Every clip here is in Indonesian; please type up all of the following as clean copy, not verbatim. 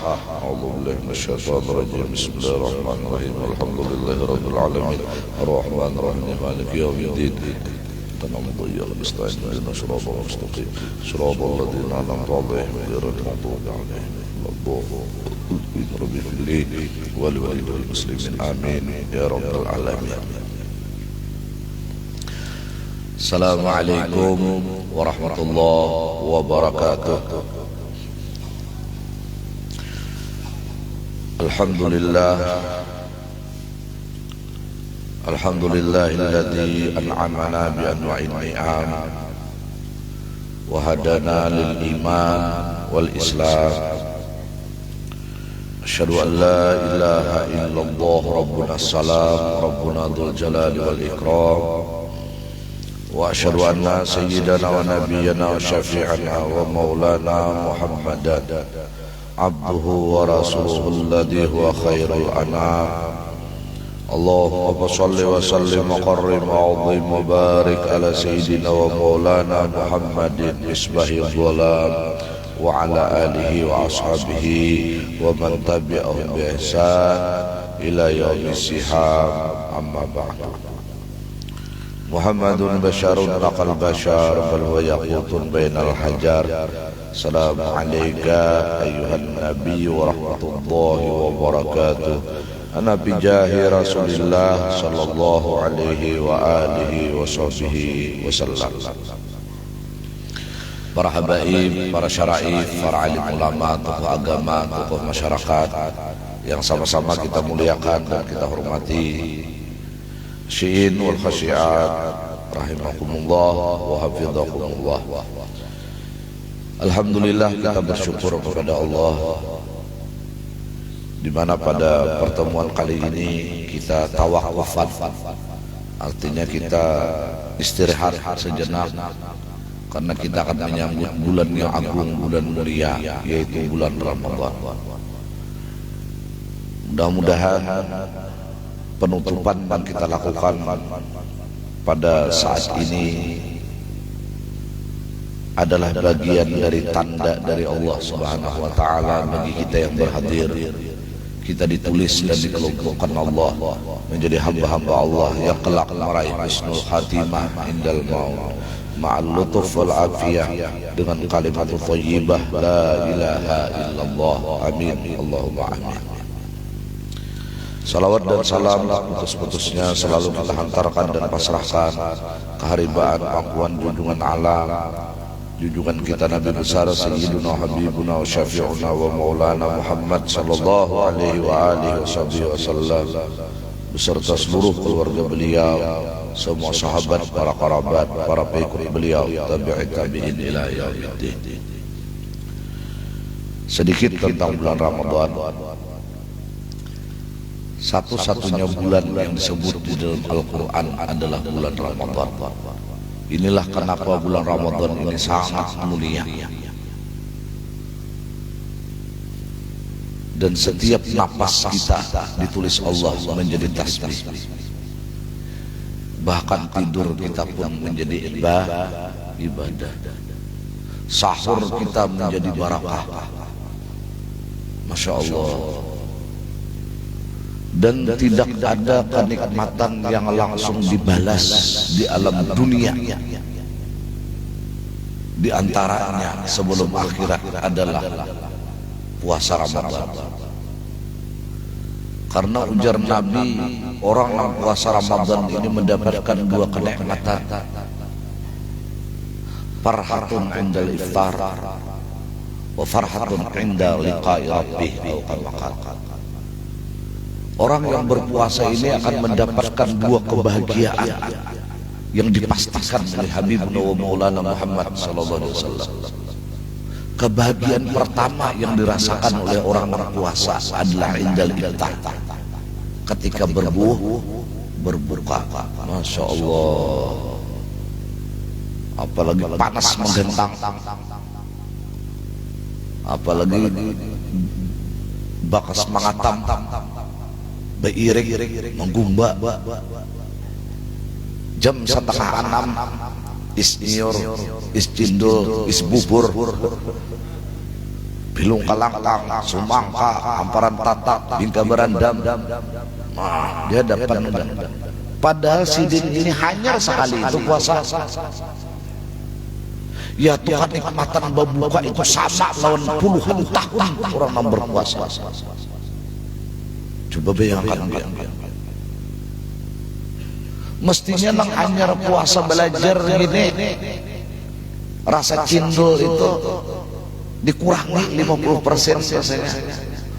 A'udzubillahi minasyaitonir rajim. Bismillahirrahmanirrahim. Alhamdulillahirabbil alamin. Arrahmanirrahim. Maliki yaumiddin. Tanammu ya musta'in lana shiratal mustaqim. Shiratal ladzina an'amta 'alaihim ghairil maghdubi 'alaihim waladdallin. Rabbil wal walidil muslimin. Amin ya rabbal alamin. Assalamualaikum warahmatullahi wabarakatuh. Alhamdulillahilladzi an'amana bi anwa'in ni'am wa hadana lil iman wal islam. Asyhadu an la ilaha illallah rabbuna salam rabbuna dzul jalali wal ikram. Wa asyhadu anna sayyidana wa nabiyyana wa syafi'ana wa maulana Muhammadan abduhu wa rasuluhu alladhi huwa khairul anam. Allahumma shalli wa sallim wa qarrim wa 'azzim wa barik ala sayyidina wa maulana Muhammadin misbahil dhalam wa ala alihi wa ashabihi wa man tabi'ahum bi ihsan ila yaumis sihab. Amma ba'du. Muhammadun basyarun laqal basyar bal huwa yaqutun bainal hajar. Assalamu alayka ayyuhan nabiy wa rahmatullahi wa barakatuh. Ana bi jahi Rasulillah sallallahu alaihi wa alihi wa sahbihi wasallam. Para habaib, para syaraif, para alim ulama, tokoh agama, tokoh masyarakat yang sama-sama kita muliakan dan kita hormati. Syi'in wal khasyi'at rahimakumullah wa hafidhakumullah. Alhamdulillah kita bersyukur kepada Allah di mana pada pertemuan kali ini kita tawakufan, artinya kita istirahat sejenak karena kita akan menyambut bulan yang agung, bulan mulia, yaitu bulan Ramadan. Mudah-mudahan penutupan yang kita lakukan pada saat ini adalah bagian dari tanda dari Allah Subhanahu wa taala bagi kita yang berhadir. Kita ditulis dan dikelompokkan Allah menjadi hamba-hamba Allah yang kelak meraih husnul khatimah indal maut ma'al lutuf wal afiyah dengan kalimat thayyibah la ilaha illallah. Amin Allahumma amin. Salawat dan salam putus-putusnya selalu kita hantarkan dan pasrahkan keharibaan pangkuan junjungan alam, junjungan kita Nabi besar Sayyiduna Habibuna wa Syafi'una wa Maulana Muhammad sallallahu alaihi wa alihi wasallam beserta seluruh keluarga beliau, semua sahabat, para kerabat, para pengikut beliau, tabi'in ila yaumiddin. Sedikit tentang bulan Ramadan. Satu-satunya bulan yang disebut di dalam Al-Quran adalah bulan Ramadan. Inilah kenapa bulan Ramadan ini sangat mulia. Dan setiap napas kita ditulis Allah menjadi tasbih. Bahkan tidur kita pun menjadi ibadah. Sahur kita menjadi barakah. Masya Allah. Dan tidak ada kenikmatan yang langsung dibalas di alam dunia. Di antaranya sebelum akhirat adalah puasa Ramadan. Karena ujar Nabi, orang yang puasa Ramadan ini mendapatkan dua kenikmatan. Farhatun indal iftar wa farhatun inda liqa'i rabbih. Orang yang berpuasa ini akan mendapatkan dua kebahagiaan yang dipastikan oleh Habibna wa Maulana Muhammad sallallahu alaihi wasallam. Kebahagiaan pertama yang dirasakan oleh orang berpuasa adalah indal iftar, ketika berbuka. Masya Allah, apalagi panas menggentang, apalagi bakas mengatam, beiring, menggumba. Jam 5:30 isnior, iscindul, isbubur. Bilung Kalangkang, Sumangka, Hamparan Tatak, Bingka Berandam. Nah, dia dapat. Padahal sidin ini hanya sekali itu puasa. Ya Tuhan, nikmatan berbuka itu sama lawan puluhan tahun orang yang berpuasa. Coba bayangkan dia. Mestinya nang hanya puasa belajar gini, rasa cindul itu dikurangi 50% biasanya.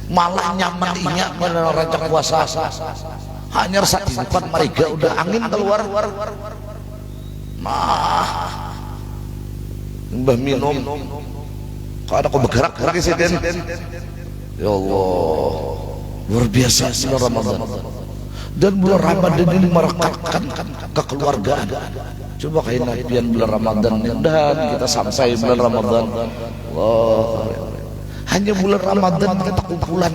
Malah nyaman ingat rancang puasa. Hanya satipan mereka udah angin keluar. Nah, mbah minum, kok ada kok bergerak-gerak sih Den? Ya Allah, luar biasa bulan Ramadan. Dan bulan Ramadan ini merekatkan kekeluargaan. Coba kayak nabian bulan Ramadan dan kita sampai bulan Ramadan. Allah, hanya bulan Ramadan kita kumpulan.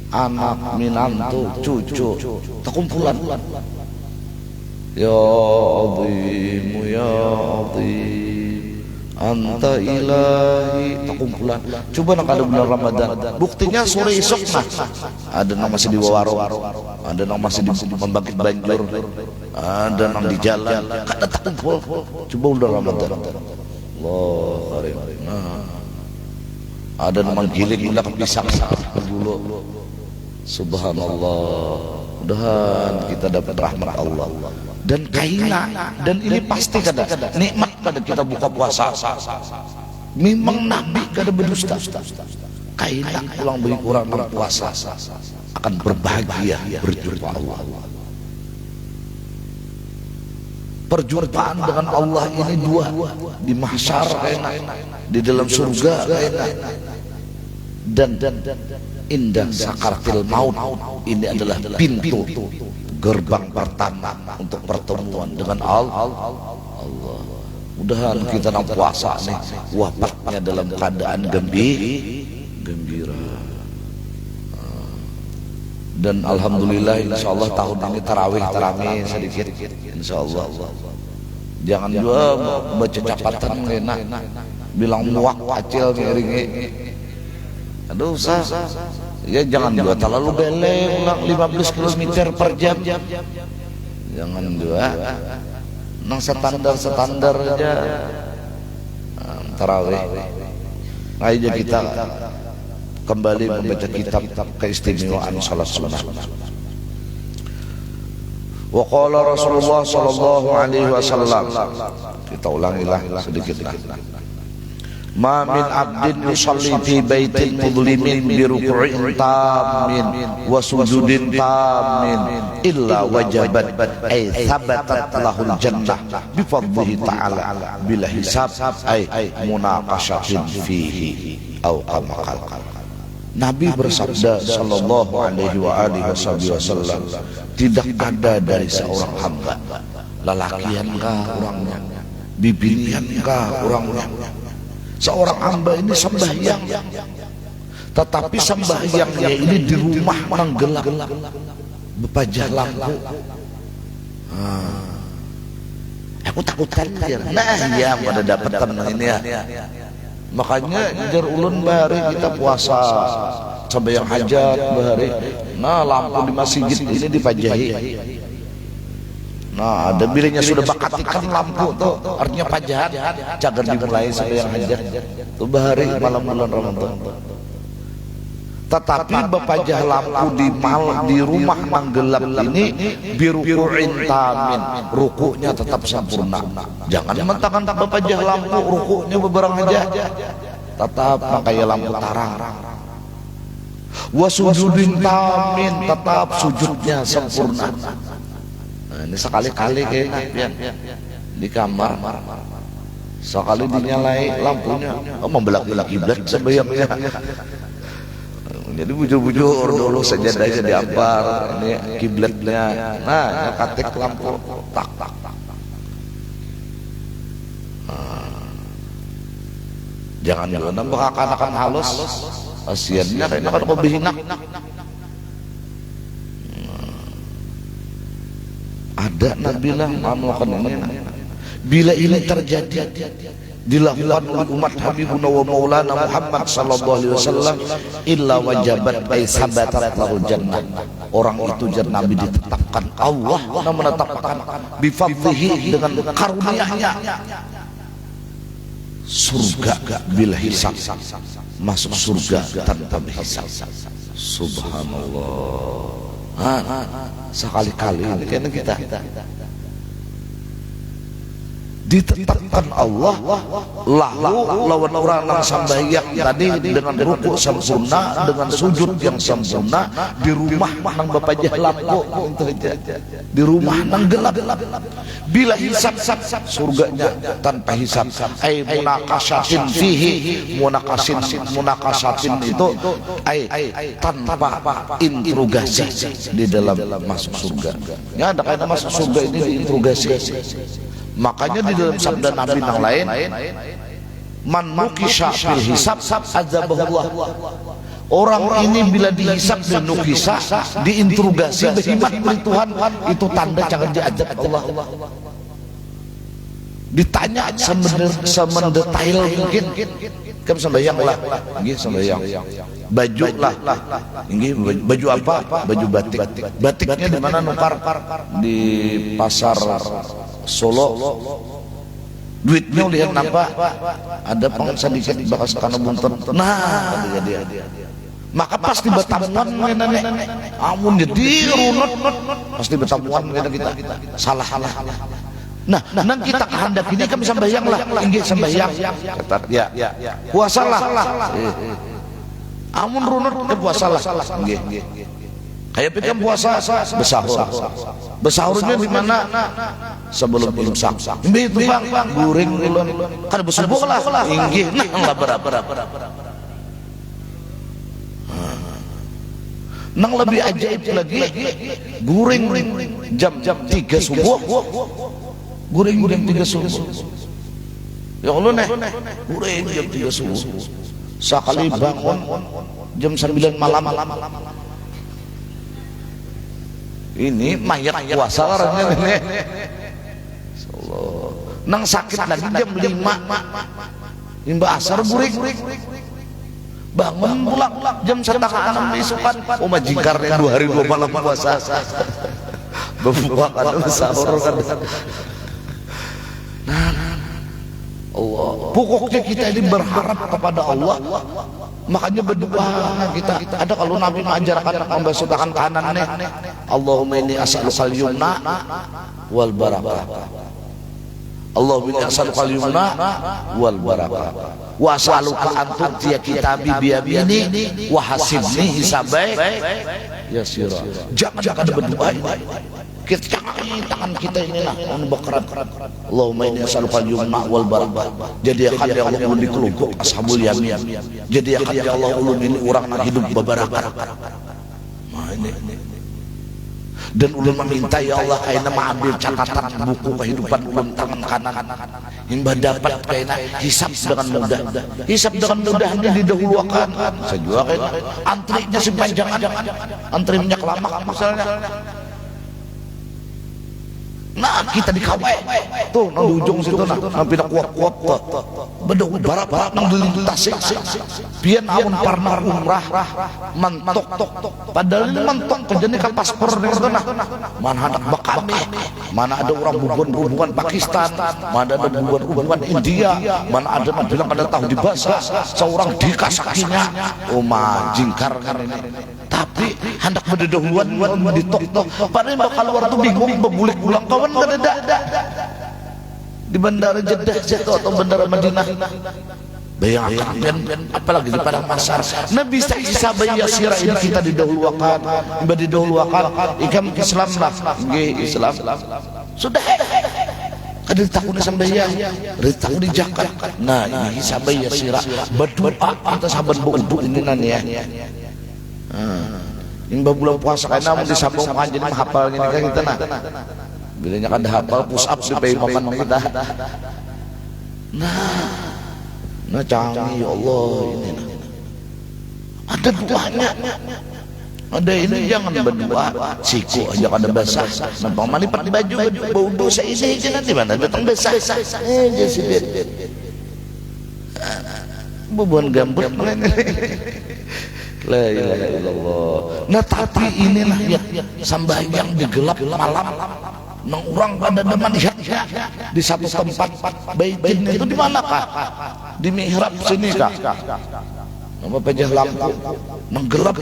Anak, minantu, cucu, terkumpulan. Ya Azim, ya Azim, Anta ilahi, terkumpulan. Coba nak ada bulan Ramadan. Buktinya sore esok nah, ada yang masih di warung, ada yang masih di pembangkit banjur, ada yang di jalan. Kada terkumpul. Coba bulan Ramadan. Allah karim. Nah, ada yang menggiling ulah pisang dulu. Subhanallah, mudah kita dapat rahmat Allah dan kaina, dan ini pasti kada nikmat kada kita buka puasa. Memang Nabi kada berdusta. Kaina pulang beri kurang berpuasa akan berbahagia berjumpa Allah. Perjumpaan dengan Allah ini dua, di mahsyar kaina, di dalam surga kaina, dan indah sakaratil maut. Ini adalah pintu gerbang pertama untuk pertemuan dengan Allah. Mudahan kita nang puasa nih wafatnya dalam keadaan gembira. Dan alhamdulillah insyaallah tahun ini tarawih sedikit insyaallah. Jangan juga baca capatan enak bilang muak acil ngiringi. Aduh usah. Ya jangan juga terlalu bele ulang 15 km per jam. Jangan juga nang standar aja. Tarawih. Ayo kita kembali membaca kitab keistimewaan salat sunnah. Wa qala Rasulullah sallallahu alaihi wasallam. Kita ulangilah sedikitlah. Ma min abdin yusalli fi baitin mudlimin bi ruku'in tamin wa sujudin tamin illa wajabat ay thabatat lahul jannah bi fadlihi ta'ala bila hisab ay munaqashatin fihi au kama qala. Nabi bersabda sallallahu alaihi wa alihi wasallam, tidak ada dari seorang hamba, lelakiankah orangnya, bibiniankah orangnya, seorang hamba ini sembahyang, tetapi sembahyangnya ini di rumah yang gelap, bepajah lampu. Aku takutan dia. Nah ya pada dapat teman ini ya. Makanya jar ulun bahari kita puasa sembahyang hajat bahari. Nah lampu di masjid ini dipajahi. Nah ada bilanya sudah bakatikan lampu tuh, artinya pajahan cagar dimulai sembahyang hajat tuh bahari malam bulan Ramadan. Tetapi bepajah lampu di rumah yang gelap ini biruku'in tamin, rukuknya tetap sempurna. Jangan mentang tak bepajah lampu rukuknya beberang aja, tetap pakai lampu tarang. Wa sujudin tamin, tetap sujudnya sempurna. Nah, ini sekali-kali kayaknya di kamar sekali dinyalai lampunya, membelak-belak kiblat sembahyangnya. Jadi bujur-bujur dulu sajadahnya diampar, ini kiblatnya, nah nyakatik lampu, tak. Jangan juga nambah akan halus, asiannya kayaknya kan kau bihinak. Ada Nabi lah melakukan ini. Bila ini terjadi, dilakukan oleh umat Habibuna wa Maulana Muhammad sallallahu alaihi wasallam illa wajabat ay sabatat lahul jannah. Orang itu Nabi ditetapkan Allah menetapkan bifadlihi dengan karunia-Nya surga bil hisab, masuk surga tanpa hisab. Subhanallah. Sekali-kali ini kita ditetapkan Allah lalu lawan orang yang sambahyang tadi dengan rukuk sempurna, dengan sujud yang sempurna, di rumah nang bapak lampu di rumah nang gelap bila hisab surganya tanpa hisab. Ai munakasatin fihi, munakasatin itu ai tanpa interogasi di dalam masuk surga. Ya ada kaitan masuk surga ini diinterogasi. Makanya di dalam sabda Nabi yang lain, man nukisha fil hisab azabahullah. Orang ini bila dihisab dan nukisha, diinterogasi berkhidmat oleh Tuhan, itu tanda jangan diazab Allah. Ditanya semendetail mungkin. Kan sembahyang lah, nggih sembahyang. Baju lah, nggih baju apa? Baju batik. Batiknya di mana nukar? Di pasar Solo. Duitnya lihat nampak ada pengen sedikit bakas karena bunten. Nah, dia. Maka pasti betamuan nenek. Amun jadi runut pasti betamuan kita. Salah. Nah, nang kita kehendak ini kan sembahyang lah, inggih sembahyang. Kata ya. Puasalah. Amun runut puasalah. Nggih. Kayak pikir puasa besahur. Besahurnya di mana? Sebelum imsak. Itu Bang, guring ulun. Kan bersubuh lah. Inggih, nah enggak berapa. Nang lebih ajaib lagi, guring jam 3 subuh. Guring 3 subuh. Ya Allah nih, guring jam 3 subuh. Sekali bangun jam 9 malam. Ini mayat puasa orangnya nih. Nang sakit lagi jam 5. Imba asar guring. Bangun pulang jam 5:30 besokan. Oh majikarnya 2 hari 2 malam puasa. Berbuka kan sahur kan. Allah. Pokoknya kita ini berharap kepada Allah. Makanya berdoa kita. Ada kalau Nabi mengajarkan membasakan kanan nih. Allahumma inni as'alukal yumna wal barakah. Allahumma inni as'alukal yumna wal barakah. Wa as'aluka an tu'tiya kitabi biyamini wa hasibni hisabai yasira. Jangan ada berdoa ini. Kita tangan kita inilah berkerak. Allahumma inni as'alukal yumna wal barakah. Jadikan ya Allah ulun di kelompok ashabul yamin. Jadikan ya Allah ulun ini orang yang hidup berbarakah. Nah ini. Dan ulun meminta ya Allah kaina mengambil catatan buku kehidupan ulun tangan kanan. Hingga dapat kaina hisab dengan mudah. Hisab dengan mudah ini didahulukan. Saya juga kaina antrinya sepanjang antri minyak lama misalnya. Nah kita di kawai tuh nang di ujung situ nang pindah kuat bedok barap nang dilintasi pian amun parna umrah mentok padahal ini mentok kejadian ke paspor nih nah mana anak bakami mana ada orang hubungan Pakistan mana ada hubungan India mana ada bilang ada tahu di bahasa seorang dikasakinya jingkar kan ini tapi hendak berdahuluan di tok padahal bakal luar tuh bingung bebulik pulang kawan kan ada di bandara Jeddah atau bandara Madinah bayangkan dan apalagi di padang pasar Nabi bisa bayasira ini kita didahulukan ikam Islam lah Islam sudah ada takutnya sambayang ada takut di jakat nah ini sambayang sirah berdoa kita sahabat beruduk ini ya ini bulan puasa karena mau disambung jadi menghafal ini kan kita nah bilanya kan hafal push up supaya imaman kita nah canggih ya Allah ini ada doanya ada ini jangan berdoa siku aja kada basah nampang malipat baju bau dosa ini nanti mana datang basah Bebuan gambut la ilaha illallah. Nah tapi inilah ya sambayang di gelap malam nang orang pada deman di satu tempat baitin itu di mana kah? Di mihrab sini kah? Nama pejah lampu menggelap,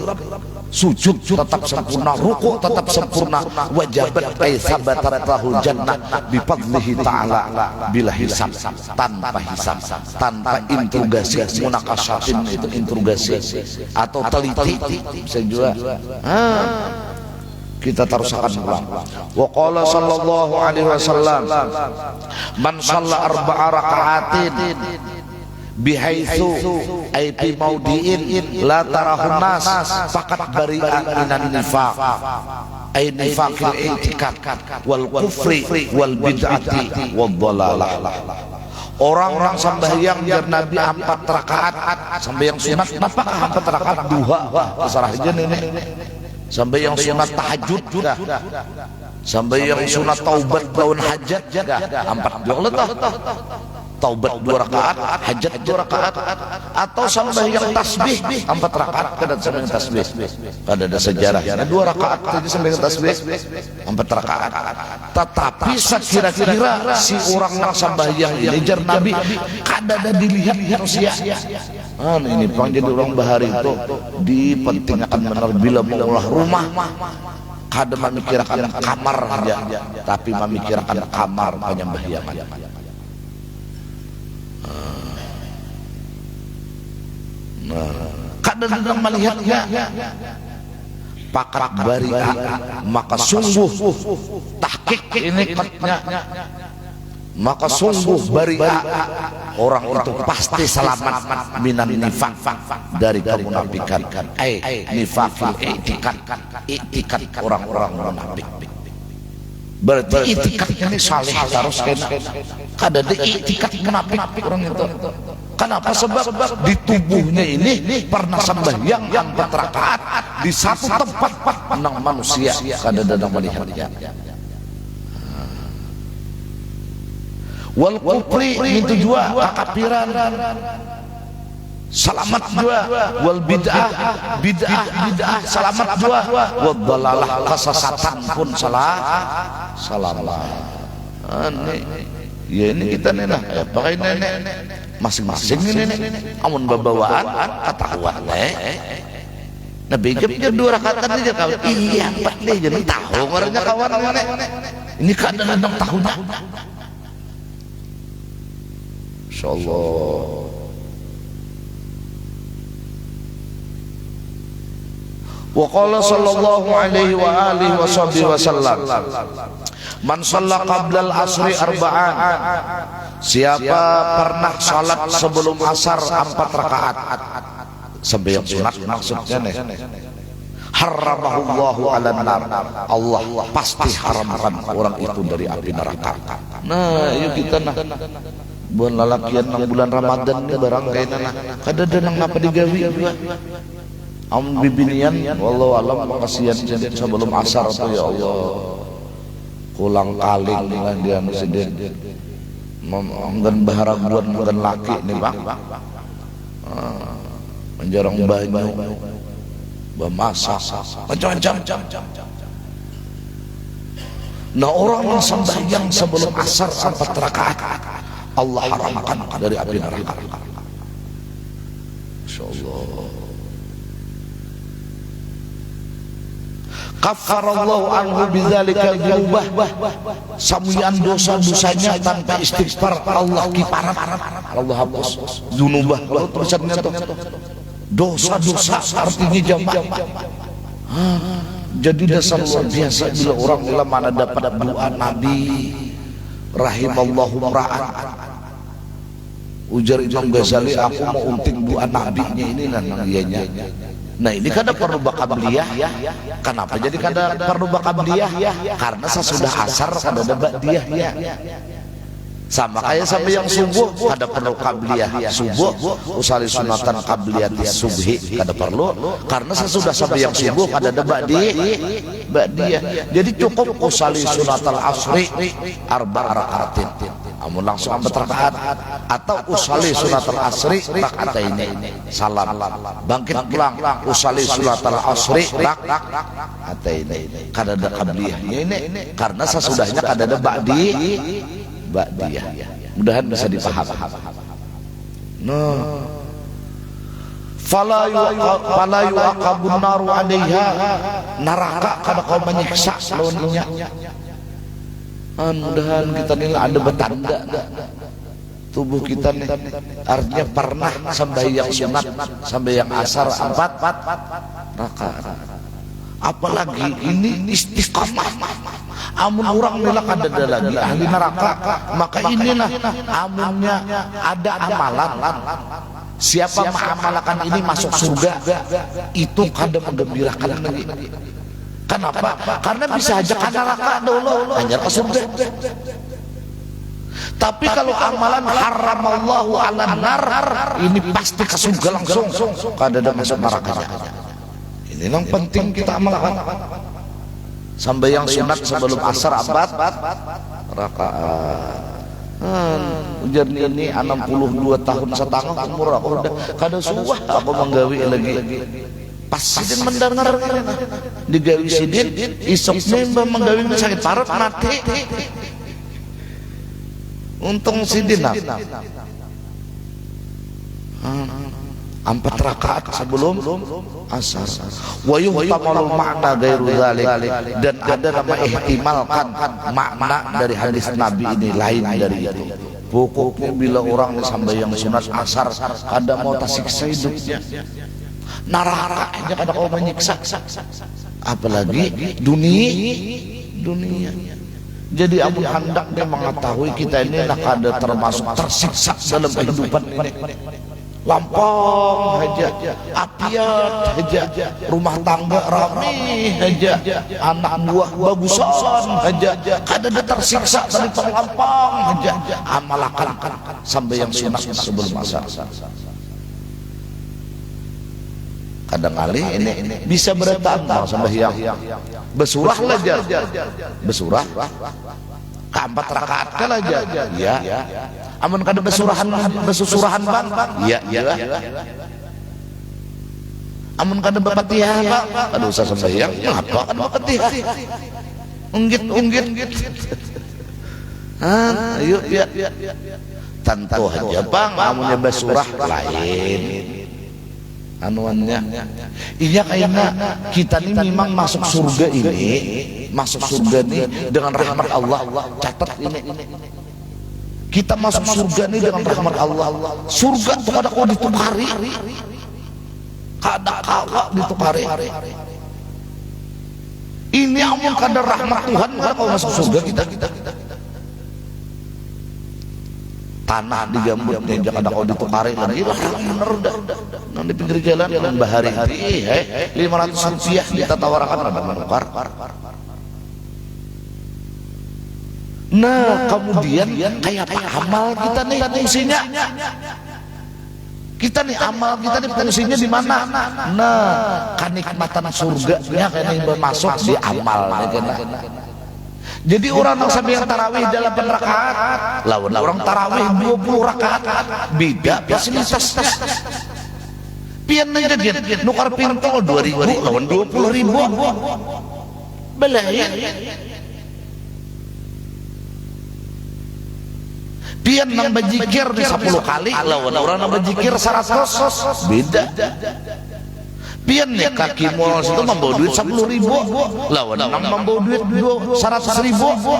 sujud tetap sempurna, ruku tetap sempurna, wajabat ay sabatat lahul jannah bifadlihi ta'ala bila hisab, tanpa hisab, tanpa interogasi, munakasatin itu interogasi atau teliti bisa juga. Kita terusakan ulang. Wa qala sallallahu alaihi wasallam man shalla arba'a raka'atin bihaitsu ay fi maudi'in la tarahun nas faqad bari'a minan nifaq ay nifaqil i'tikad wal kufri wal bid'ati wad dhalalah. Orang-orang sembahyang biar Nabi 4 rakaat sembahyang sunat, apakah 4 rakaat duha terserah aja ini, sembahyang sunat tahajud juga, sembahyang sunat taubat lawan hajat juga 4 juga taubat 2 rakaat, hajat 2 rakaat, atau sembahyang tasbih 4 rakaat kadang sembahyang tasbih. Ada sejarahnya 2 rakaat saja sembahyang tasbih 4 rakaat. Tetapi sekira-kira si orang yang sembahyang ini jar Nabi kada dilihat manusia. Ini pang jadi orang bahari itu dipentingkan benar bila mengolah rumah kada memikirkan kamar saja, tapi memikirkan kamar penyembahyangan. Kada sedang melihatnya pakar bari'a, maka sungguh tahqiq ini katanya, maka sungguh bari'a orang itu pasti selamat minan nifaq dari kemunafikan, nifaqil i'tikad orang-orang munafik. Berarti i'tikad ini saleh harus kena, kada ada i'tikad munafik orang itu. Kenapa? Sebab di tubuhnya ini pernah sembahyang 4 rakaat di satu tempat nang manusia kada ada melihatnya. Wal kufri itu juga kekafiran selamat juga, wal bid'ah selamat juga, wad dhalalah kesesatan pun selamat. Ya ini kita nih lah, pakai nenek masing-masing ini amun babawaan ketahuan nah bejepnya 2 rakaat aja kawan. Iya 4 deh jadi tahu orangnya kawan ini kadang-kadang tahu dah. Insyaallah. Wa qala sallallahu alaihi wa alihi wasallam man shalla qabla al-asri arba'an, siapa pernah salat sebelum asar 4 rakaat sembahyang sunat maksudnya nih, haramahullahu 'alan nar, Allah pasti haramkan orang itu dari api neraka. Nah yuk kita nah bulan lalakian 6 bulan Ramadan ini barang kayaknya nah kada ada nang apa digawi juga am bibinian wallahu alam makasian sebelum asar tuh ya Allah kulang kaling lah dia presiden menggen baharaguan menggen laki nih bang menjarang banyu bemasak macam-macam. Nah orang yang sembahyang sebelum asar 4 rakaat Allah haramkan dari api neraka. Insyaallah. Kafarallahu anhu bidzalika dzunubah, samuyan dosa-dosanya tanpa istighfar Allah kiparat, Allah hapus dzunubah. Kalau tulisannya tuh dosa-dosa artinya jamaah. Jadi dasar luar biasa bila orang bila mana dapat doa Nabi rahimallahu ra'an. Ujar Imam Ghazali, aku mau unting doa Nabi-nya ini nang ianya. Nah ini kada perlu baqabliyah. Kenapa jadi kada perlu baqabliyah? Karena sesudah asar kada ada ba'diyah ya. Sama kayak sampai yang subuh kada perlu qabliyah. Subuh usali sunatan qabliyah subhi kada perlu, karena sesudah sampai yang subuh kada ada ba'diyah. Jadi cukup usali sunatal asri 4 rakaatin. amun langsung 4 rakaat, atau usali sunatul asri rakataini salam bangkit pulang usali sunatul asri rakataini kada ada qabliyahnya ini karena sesudahnya kada ada ba'diyah. Mudahan bisa dipahami. Nah, fala yu'aqabun naru 'alaiha, neraka kada kau menyiksa lawannya. Mudahan kita nih ada betanda tubuh kita nih, artinya pernah sembahyang sunat, sembahyang asar 4 rakaat. Apalagi ini istiqamah. Amun orang nila kada ada lagi ahli neraka, maka inilah amunnya ada amalan. Siapa mengamalkan ini masuk surga, itu kada menggembirakan lagi. Kenapa? Karena bisa aja ke neraka dulu, hanya ke surga. Tapi kalau amalan haramallahu ala nar, ini pasti ke surga langsung, kada ada masuk neraka. Ini yang penting kita amalkan. Sampai yang sunat sebelum asar 4 rakaat. Ujar ini 62 tahun setengah umur aku udah kada suah aku menggawi lagi. Pas sidin mendengar digawi sidin isoknya mbak menggawi sakit parah mati. Untung sidin 4 rakaat sebelum asar. Wa yuhtamalul makna gairu dzalik, dan ada nama ihtimalkan makna dari hadis Nabi ini lain dari itu. Pokoknya bila orang sambayang sunat asar kada mau tersiksa hidupnya, neraka aja kada kau menyiksa, apalagi dunia. Jadi amun hendak dia mengetahui kita ini nak kada termasuk tersiksa dalam kehidupan ini. Lampang aja, apiat aja, rumah tangga ramai aja, anak buah bagusan aja, kada ada tersiksa dari terlampang aja. Amalkan sampai yang sunat sebelum asar. Kadang kali ini bisa bertambah sampai yang besurah aja, besurah. Keempat rakaat kan aja, ya. Amun kada besusurahan bang, ya. Amun kada Fatihah Pak, kada usah sembahyang, apa kan Fatihah? Unggit. Ayo ya. Tentu aja bang, amunnya besurah lain. Anuannya, iya kayaknya kita ini memang masuk surga ini dengan rahmat Allah. Catat ini, kita masuk surga ini dengan rahmat Allah. Surga itu kada kau ditukari, kada kawa ditukari. Ini amun kada rahmat Tuhan, kada kau masuk surga kita. Tanah digambutnya aja kada kau ditukari lagi lah, bener dah. Nanti pinggir jalan yang bahari-hari 500 rupiah kita tawarkan ada menukar. Nah kemudian kayak apa amal kita nih fungsinya? Kita nih amal kita nih fungsinya di mana? Nah kenikmatan surganya kayak masuk di amal. Jadi orang yang sampai yang tarawih dalam rakaat, lawan orang tarawih 20 rakaat, beda fasilitas. Pian aja dia nukar pintu 2.000 lawan 20.000. Belaya. Pian nang bajikir di 10 kali, lawan orang nang bajikir 100, beda. Pian nih kaki mall itu membawa duit 10.000, lawan nang membawa duit 100.000,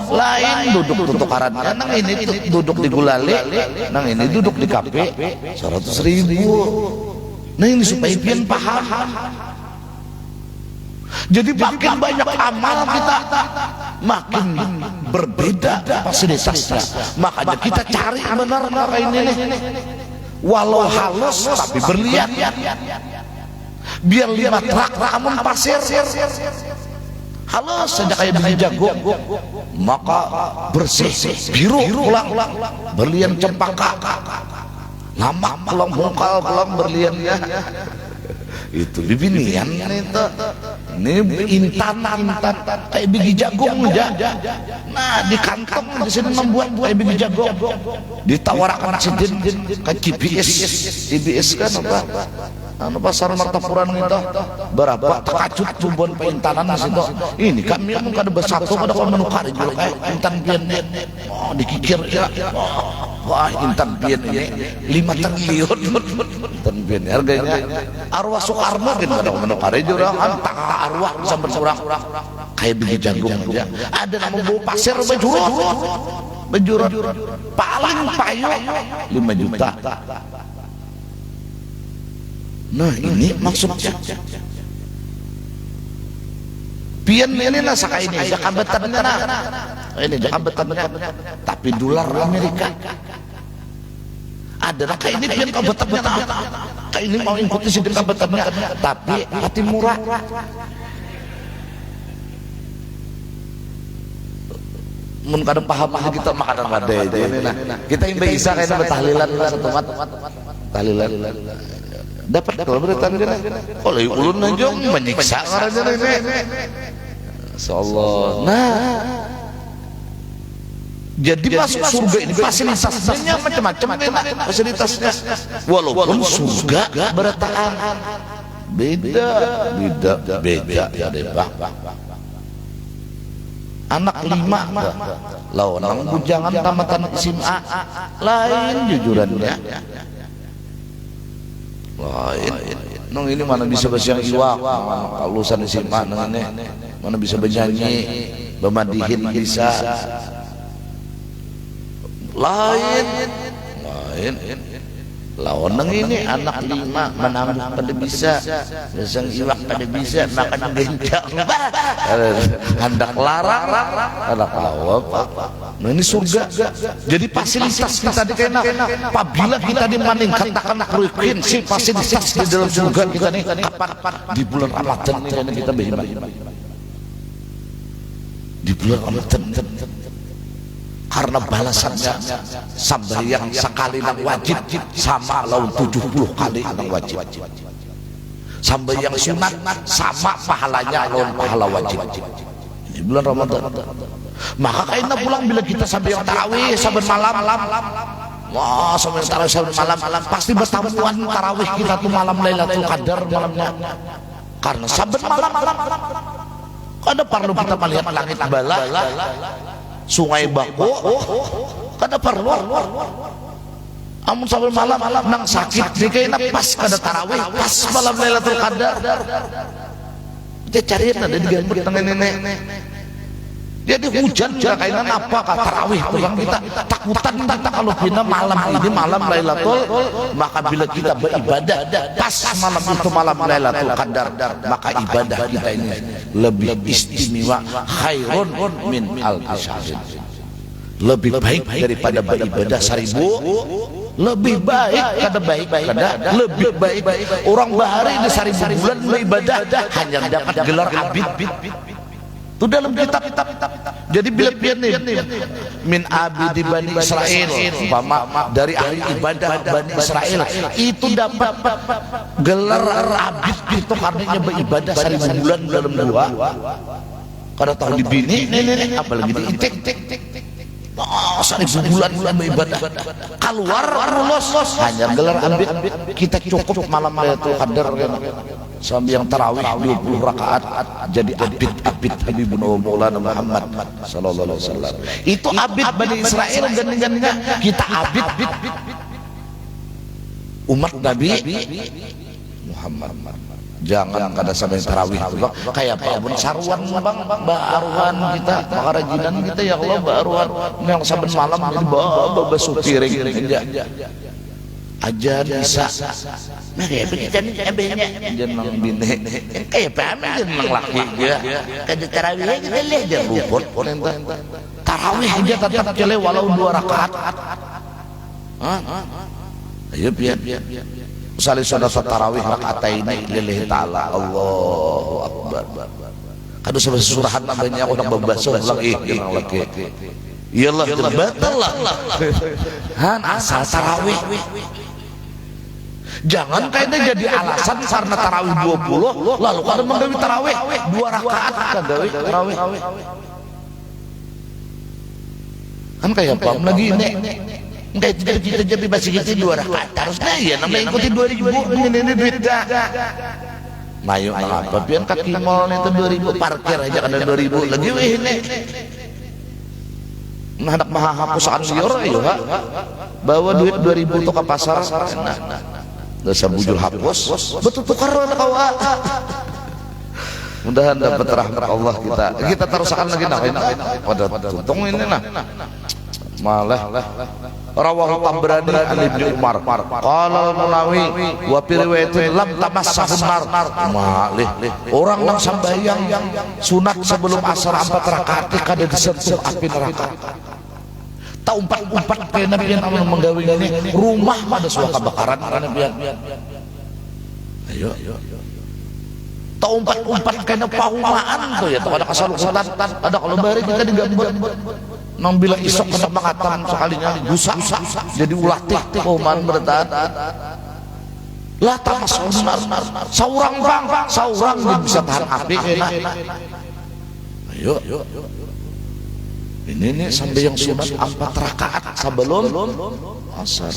lain duduk tukarannya. Nang ini duduk di gulali, nang ini duduk di kafe 100.000. Nah ini supaya pian paham. Jadi makin banyak amal kita, makin berbeda fasilitasnya. Makanya kita cari benar kayak ini nih, walau halus tapi berlian. Biar 5 trak amun pasir halus saja kayak biji jagung, maka bersih biru pulang berlian cempaka, lama pulang bongkal pulang berliannya itu bibinian itu. Ini intan kayak biji jagung aja. Nah di kantong di sini membuat kayak biji jagung. Ditawarkan sidin ke CBS kan apa? Anu pasar Martapuran itu berapa kacut tubuhan peintanan di situ. Ini kami yang kada bersatu kada kalau menukar juga kayak intan pian oh dikikir ya. Wah intan pian ini 5 triliun intan pian harganya. Arwah Soekarno kan kada menukar juga antara arwah bisa bersurang kayak biji jagung aja. Ada nama bau pasir bejurut paling payu 5 juta. Nah ini maksudnya pian ini lah saka ini jakabetannya nah ini jakabetannya tapi dolar Amerika ada nah kayak ini pian kabetannya nah kayak ini mau ikuti si kabetannya tapi hati murah mun kadang paham kita makanan ada ini nah kita yang bisa kayaknya bertahlilan satu mat tahlilan dapat kalau beritahu dia kalau ulun aja menyiksa orangnya ini insyaallah. Nah jadi masuk surga ini fasilitasnya macam-macam fasilitasnya walaupun surga berataan beda ya deh Pak. Anak 5 lawan bujangan tamatan SMA lain jujurannya lain. Nong ini mana bisa bahasa yang iwak, lulusan SMA nang ini, mana bisa bernyanyi, bemadihin bisa. Lain. Lawan nang ini anak 5 menambah pada bisa, bahasa yang iwak pada bisa, makan gencang. Hendak larang, hendak lawa Pak. Nah ini surga. Jadi fasilitas kita dikena. Apabila kita dimaningkatkan frekuensi fasilitas di dalam surga kita nih kapan di bulan Ramadan ini kita beriman. Di bulan Ramadan karena balasannya sambayang sekali nang wajib sama lawan 70 kali nang wajib. Sambayang sunat sama pahalanya lawan pahala wajib. Di bulan Ramadan. Maka kainnya pulang bila kita sampai yang tarawih saben malam wah sampai tarawih saben malam pasti bertamuan tarawih kita tuh malam Lailatul Qadar malamnya karena saben malam kada perlu kita melihat langit bala sungai baku kada perlu amun saben malam nang sakit di kaina pas kada tarawih pas malam Lailatul Qadar kita cari ada digambar tengah nenek. Jadi hujan kainan apa kata tarawih tukang kita takutan kita kalau bina malam ini malam Lailatul maka bila kita beribadah pas malam itu malam Lailatul Qadar maka ibadah kita ini lebih istimewa khairun min alfi syahr lebih baik daripada beribadah 1000 lebih baik kada baik kada lebih baik orang bahari di 1000 bulan beribadah hanya dapat gelar abid itu dalam kitab. Jadi bila pian nih min abidi Bani Israel umpama dari ahli ibadah Bani Israel itu dapat gelar abid itu karena beribadah 1000 bulan dalam dua kada tahu dibini apalagi diitik 1000 bulan beribadah keluar lulus hanya gelar abid kita cukup malam Lailatul Qadar sampai yang tarawih 20 rakaat jadi abid Habibuna Maulana Muhammad sallallahu alaihi wasallam itu abid Bani Israel gandeng-gandengnya kita abid umat Nabi Muhammad. Jangan kada sampai tarawih kayak apa pun saruan bang baruan kita makarajinan kita ya Allah baruan yang saben malam jadi bawa basuh piring aja bisa nah kayak begitu abenya jangan bine kayak apa jangan laki ya kada tarawih kita leh jangan luput tarawih aja tetap cele walau 2 rakaat ayo pian usali salat tarawih rakaatain lillahi taala Allahu akbar kadu sampai surahan namanya aku nak membasuh lagi iyalah batal lah han asal tarawih Jangan kayaknya jadi alasan karena tarawih 20 lalu kada menggawi tarawih 2 rakaat kagawi tarawih. Kan kayak pam lagi ini. Enggak kita jadi masih kita 2 rakaat harusnya ya namanya ikuti 2000 ini duit dah. Mayu apa pian kaki mall itu 2000 parkir aja kada 2000 lagi weh ini. Nah hendak maha hapusan sior ayo ha. Bawa duit 2000 tuh ke pasar. Nah. Dosa bujul hapus betul tukar kawa. Mudahan dapat rahmat Allah kita terusakan lagi pada tuntung ini nah malah rawahu Tabrani an Ibnu Umar qala al-Munawi wa fi riwayatin lam tamassahun nar malih orang nang sambayang sunat sebelum asar 4 rakaat kada disentuh api neraka. Tak umpat kena pian amun menggawe ini rumah pada suaka kebakaran karena pian. Ayo. Tak umpat kena paumaan tuh ya, tak ada kasalukutan, ada kalau bari kita digambar. Nang bilang isok kena mangatan sekalinya busa jadi ulah tik paumaan bertat. Lah tak masuk saurang bang, saurang bisa tahan api kena. Ayo. Ini sampai yang sunat 4 rakaat sebelum asar.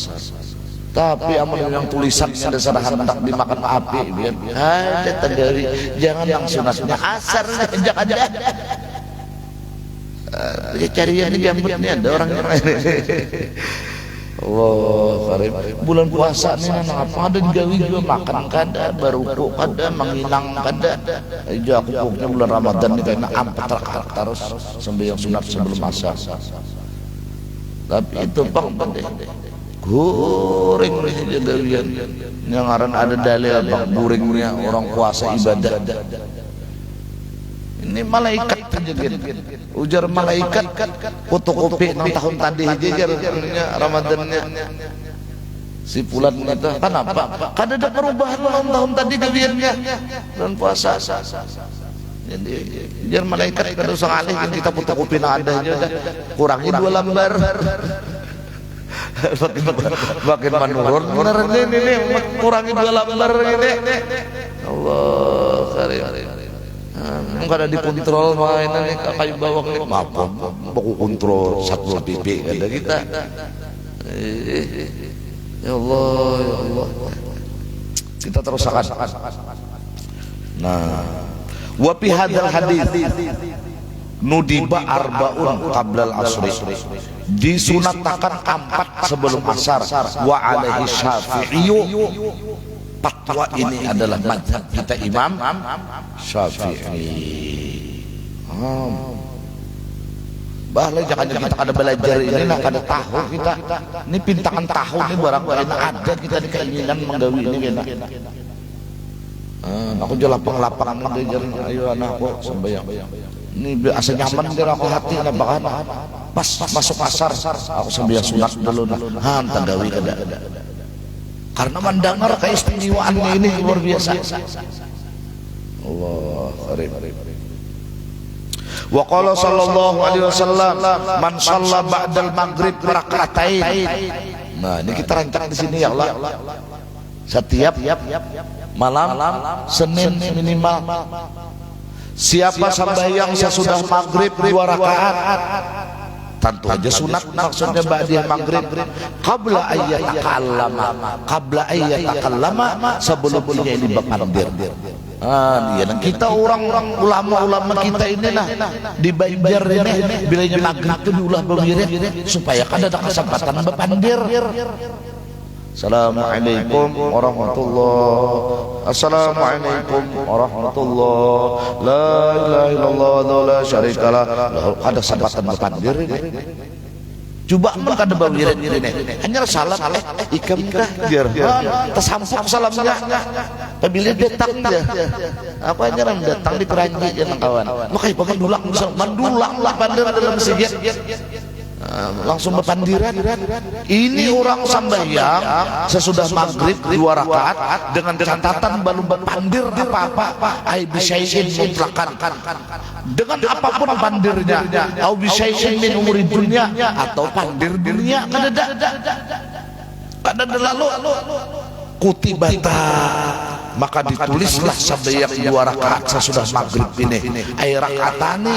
Tapi amun yang tulisannya dasar hendak dimakan api biar ada tandari jangan yang sunatnya asar jangan ada. Cari yang gambutnya ada orang Allah karim bulan puasa nih apa ada digawi juga makan kada baruku kada mengilang kada aja aku pokoknya bulan Ramadan nih karena 4 rakaat terus sembahyang sunat sebelum asar. Tapi itu bang goreng jagawian yang ngaran ada dalil bang gorengnya orang puasa ibadah. Ini malaikat penjaga ujar malaikat fotokopi 6 tahun tadi aja Ramadannya si bulan itu kenapa kada ada perubahan 6 tahun tadi gawiannya bulan puasa. Jadi jar malaikat kada usah alih kita fotokopi ada aja kurangi 2 lembar makin menurun bener ini kurangi 2 lembar ini Allah karim. Enggak ada dikontrol mainan nih kayu bawang ini apa baku kontrol satu pipi ada kita. Ya Allah kita terus akan. Nah wa fi hadzal hadits nudiba arbaun qablal asri disunatakan 4 sebelum asar wa alaihi syafi'i. Fatwa ini adalah mazhab kita Imam Syafi'i. Bahlah jangan kita kada belajar ini nak kada tahu kita. Ini pintangan tahu ini barang ada kita di keinginan menggawi ini kena. Aku jual lapang-lapangan belajar ayo anakku sembahyang. Ini biasa nyaman dia aku hati nak bahan. Pas masuk asar aku sembahyang sunat dulu nah. Hantar gawi kada. Karena mendengar keistimewaannya ini luar biasa. Allah karim. Wa qala sallallahu alaihi wasallam man shalla ba'dal maghrib rak'atain. Nah, ini kita rancang di sini ya Allah. Setiap malam Senin minimal. Siapa sembahyang sesudah maghrib 2 rakaat tentu aja sunat maksudnya ba'diyah maghrib qabla ayyatakallama sebelum dia ini berpandir. Dia kita orang-orang ulama-ulama kita ini nah di Banjar ini bilanya maghrib itu diulah berwirid supaya kan ada kesempatan berpandir. Assalamualaikum warahmatullahi Assalamualaikum warahmatullahi la ilaha illallah wa la syarikalah ada kesempatan berpandir ini. Coba mun kada bawirid ini hanya salam ikam kah jar tersampuk salamnya bila datang dia apa aja ram datang di keranji ya kawan makanya pemandulang mandulang lah pandir dalam masjid langsung berpandiran. Ini orang sembahyang sesudah maghrib 2 rakaat dengan catatan belum berpandir apa-apa ai bisyai'in mutlakan dengan apapun pandirnya au bisyai'in min umuri dunia atau pandir dunia kada ada lalu kutibata, maka ditulislah sembahyang 2 rakaat sesudah maghrib ini, ay rakaatani,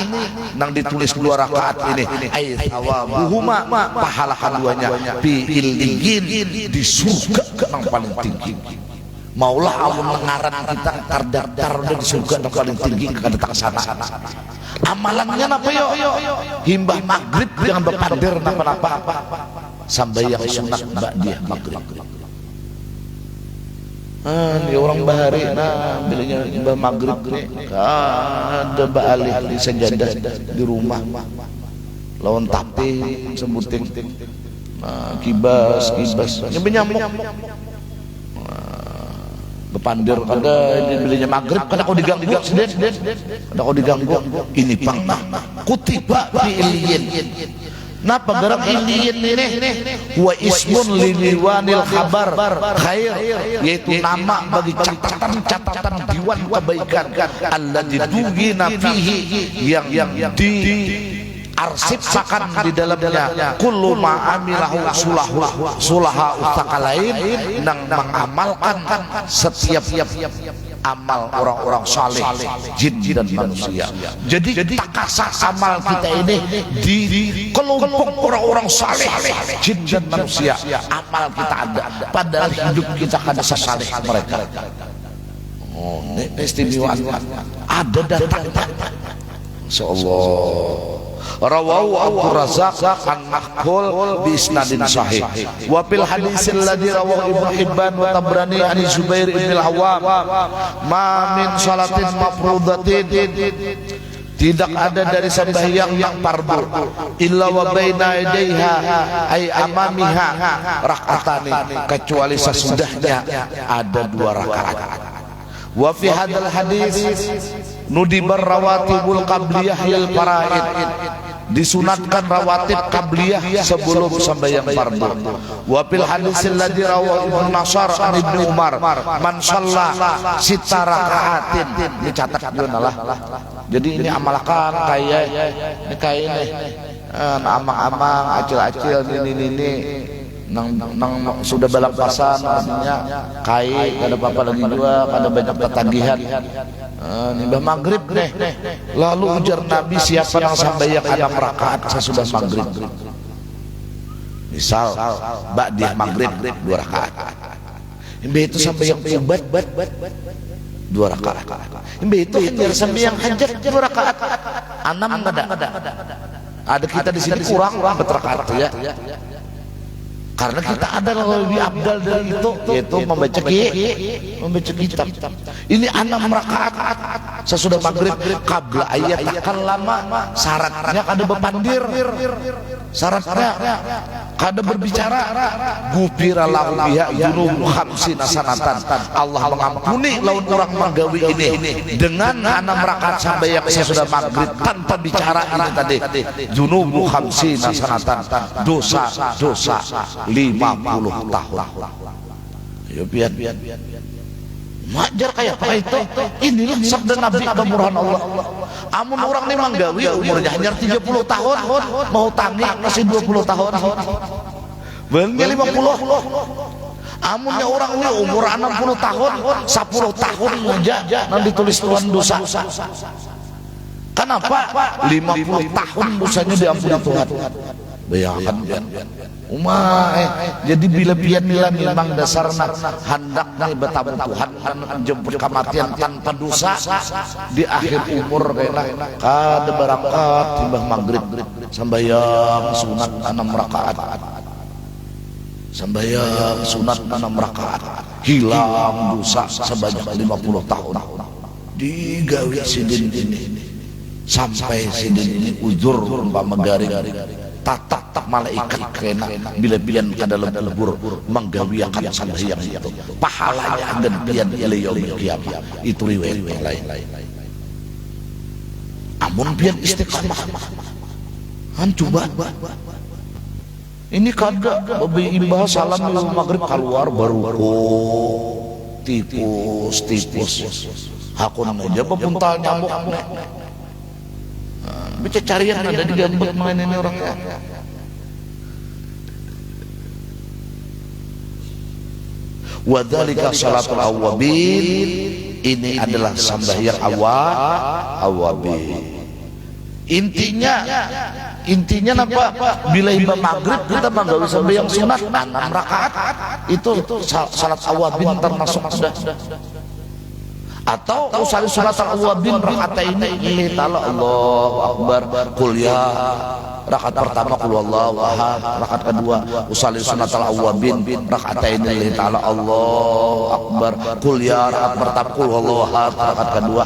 nang ditulis 2 rakaat ini, ay thawabuhuma, pahala keduanya fi illiyin, di surga yang paling tinggi. Maulah Allah mengaran kita terdaftar di surga yang paling tinggi kada tak sana. Amalannya apa yo? Himbah maghrib jangan bepandir napa-napa, sembahyang sunat ba'diyah maghrib. Di orang bahari bilanya himbah maghrib nih ada baalih di sajadah di rumah lawan tapi sebuting kibas nyamuk bepandir kada bilanya maghrib kada kau diganggu kada kau diganggu ini pangna kutiba fi illiyin. Napa gerak illiyin ini wa ismun liwanil khabar khair, yaitu nama bagi catatan diwan kebaikan alladzi dugina fihi, yang di arsipsakan di dalamnya kullu ma amilahu sulaha ustakalain, nang mengamalkan setiap amal orang-orang saleh jin dan manusia. Jadi takasa amal kita ini di kelompok orang-orang saleh jin dan manusia. Amal kita ada, padahal hidup kita kada sesaleh mereka. Oh, ini istimewa ada datang. Insyaallah. Rawahu Abu Razak an Mahkul bi isnadin sahih. Wa fil hadis alladhi rawahu Ibnu Hibban wa Tabrani an Zubair ibn al-Awwam, ma min salatin mafrudatin, tidak ada dari sembahyang yang fardu illa wa baina yadayha ay amamiha rakaatani, kecuali sesudahnya ada 2 rakaat. Wa fi hadzal hadis nudibar rawatibul qabliyah lil faraid, disunatkan rawatib qabliyah sebelum sembahyang fardu. Wa fil hadis alladzi rawahu Ibnu Nasr an Ibnu Umar, man shalla sita rakaatin, dicatat lah. Jadi ini amalkan kayak ini amang-amang acil-acil ini nang sudah balapasan artinya kai kada apa-apa lagi juga, kada banyak ketagihan. Nimbah maghrib nih, lalu ujar Nabi, siapa yang sembahyang 6 rakaat sesudah maghrib, misal ba'diyah maghrib 2 rakaat, imbah itu sembahyang ubat 2 rakaat, imbah itu hanya sembahyang hajat 2 rakaat, 6 ada kita di sini kurang berrakaat ya. Karena kita ada lebih abdal dari itu, yaitu membaca kitab. Ini 6 rakaat sesudah maghrib qabla ayat takallama, syaratnya kada bepandir, syaratnya kada berbicara. Gufira lahu biha dzunubu 50 sanatan, Allah mengampuni lawan orang menggawi ini dengan 6 rakaat sembahyang sesudah maghrib tanpa bicara. Ini tadi dzunubu 50 sanatan, dosa 50 tahun. Ya biar majar kayak apa itu. Inilah sabda Nabi kemurahan Allah. Amun orang ini manggawi umurnya hanya 30 tahun, mau tangi masih 20 tahun. Bener 50. Amunnya orang ini umur 60 tahun, 10 tahun aja nanti ditulis Tuhan dosa. Kenapa? 50 tahun dosanya diampuni Tuhan. Bayangkan kan. Jadi bila pian memang dasarnya hendak nih bertamu Tuhan jemput kematian tanpa dosa di akhir umur kayaknya kada berangkat timbang maghrib sembahyang sunat 6 rakaat, sembahyang sunat 6 rakaat, hilang dosa sebanyak 50 tahun. Digawi sidin ini sampai sidin ini uzur umpama garing tak malaikat kena bila pian kada lebur menggawiakan sembahyang itu, pahalanya dan pian ila yaumil qiyamah. Itu riwayat yang lain. Amun pian istiqamah coba ini kada imbah salam maghrib keluar baru tipus hakun aja pepuntal nyamuk. Baca carian ada di gambut main ini orangnya. Wa dzalika salatul awwabin, ini adalah sembahyang awwabin. Intinya apa? Bila imam maghrib kita manggawi sembahyang sunat 6 rakaat, itu salat awwabin termasuk sudah. Atau usali salat awwabin rakataini lillahi ta'ala Allahu akbar, qul ya, rakaat pertama qul wallahu ahad, rakaat kedua usali salat awwabin rakataini lillahi ta'ala Allahu akbar, qul ya, rakaat pertama qul wallahu ahad, rakaat kedua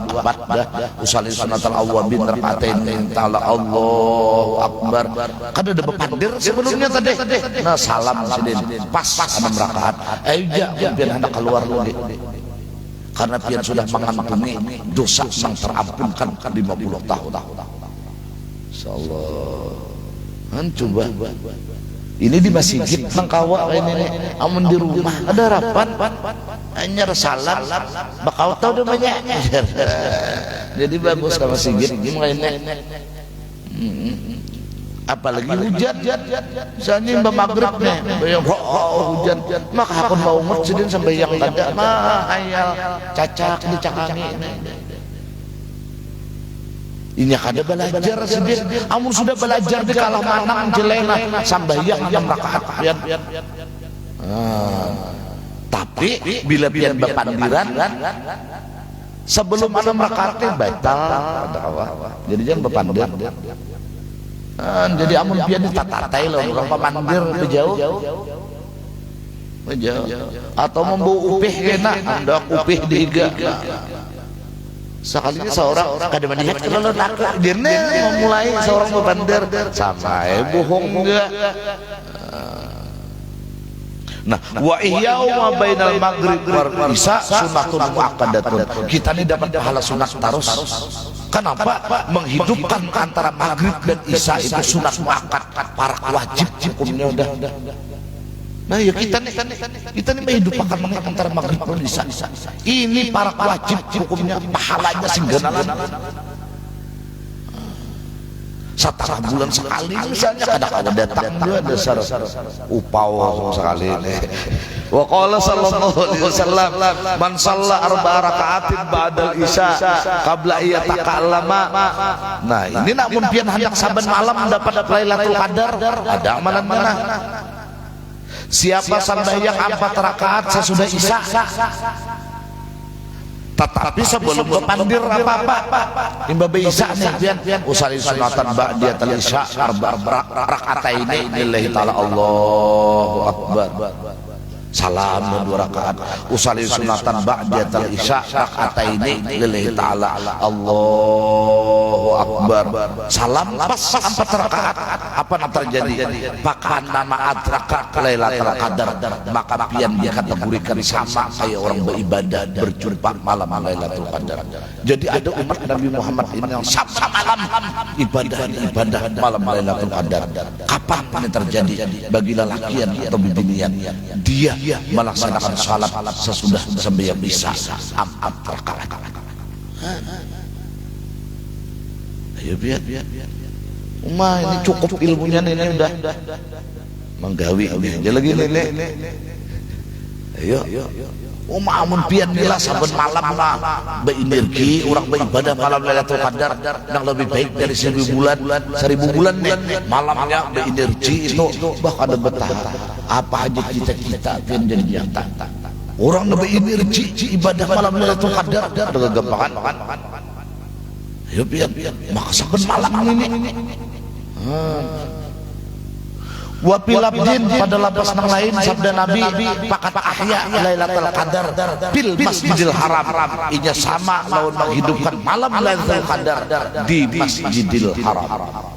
dah usali salat awwabin rakataini lillahi ta'ala Allahu akbar. Kan ada bepandir sebelumnya tadi. Nah, salam sidin pas 6 rakaat. Ayo ja biar hendak keluar lagi. Karena pian sudah mengantungi dosa yang terampunkan 50 tahun. Insyaallah. Coba. Ini di masjid Nangkawa ini, amun di rumah ada harapan. Hanya salam, bakal tahu dia banyak. Jadi bagus sama masjid gimana. Apalagi hujan, misalnya mbak maghrib nih, bayang hujan, maka hakun mau masjidin sampai yang ada mah ayal cacak dicakangi. Ini kada belajar sedih, amun sudah belajar di kalah manang jelena sambayang yang rakaat pian. Tapi bila pian bepandiran sebelum 6 rakaatnya batal, jadi jangan bepandir. Jadi amun pian ditatai loh, orang pamandir bejauh, atau membawa upih kena, hendak upih dihiga. Sekalinya seorang kada melihat kalau nak dirne memulai seorang pamandir sama bohong enggak. Nah, wa ihya'u ma bainal maghrib wal isya sunnatun muakkadatun. Kita ini dapat pahala sunat terus. Kenapa? Menghidupkan antara maghrib dan isya itu sunat muakkad, para wajib hukumnya udah. Nah, ya kita nih menghidupkan antara maghrib dan isya. Ini para wajib hukumnya, pahalanya singgenalan. Setara bulan sekali misalnya kadang-kadang datang dia dasar upau sekali ini. Wa qala sallallahu alaihi wasallam man shalla 4 rakaatin ba'dal isya qabla iya takallama. Nah, ini namun pian hendak saben malam mendapat Lailatul Qadar, ada amalan mana? Siapa sembahyang 4 rakaat sesudah isya, tetapi sebelum bepandir apa-apa imba isya nih pian usali sunatan ba'diyatal isya 4 rakataini lillahi ta'ala Allahu akbar, salam 2 rakaat usali sunatan ba'diyatal isya rakataini lillahi ta'ala Allahu akbar, salam pas 4 rakaat. Apa yang terjadi? Pakan nama adrakat Lailatul Qadar, maka pian dikategorikan sama kayak orang beribadah berjumpa malam Lailatul Qadar. Jadi ada umat Nabi Muhammad ini yang sama malam ibadah malam Lailatul Qadar. Kapan ini terjadi? Bagi lelakian atau bibinian, dia melaksanakan salat sesudah sembahyang isya 4 rakaat. Ayo biar Umah ini cukup ilmunya ini udah menggawi ini. Dia lagi nenek. Ayo. Umah amun pian mila saben malam lah berenergi orang beribadah malam Lailatul Qadar yang lebih baik dari 1000 bulan nih. Malamnya berenergi itu bahkan ada betah. Apa aja kita pian jadi nyata. Orang lebih energi ibadah malam Lailatul Qadar dengan gampangan. Ayo pian maka saben malam ini. Wa pilabdin pada lapas nang lain sabda Nabi pakat ahya Lailatul Qadar bil Masjidil Haram, inya sama lawan menghidupkan malam Lailatul Qadar di Masjidil Haram.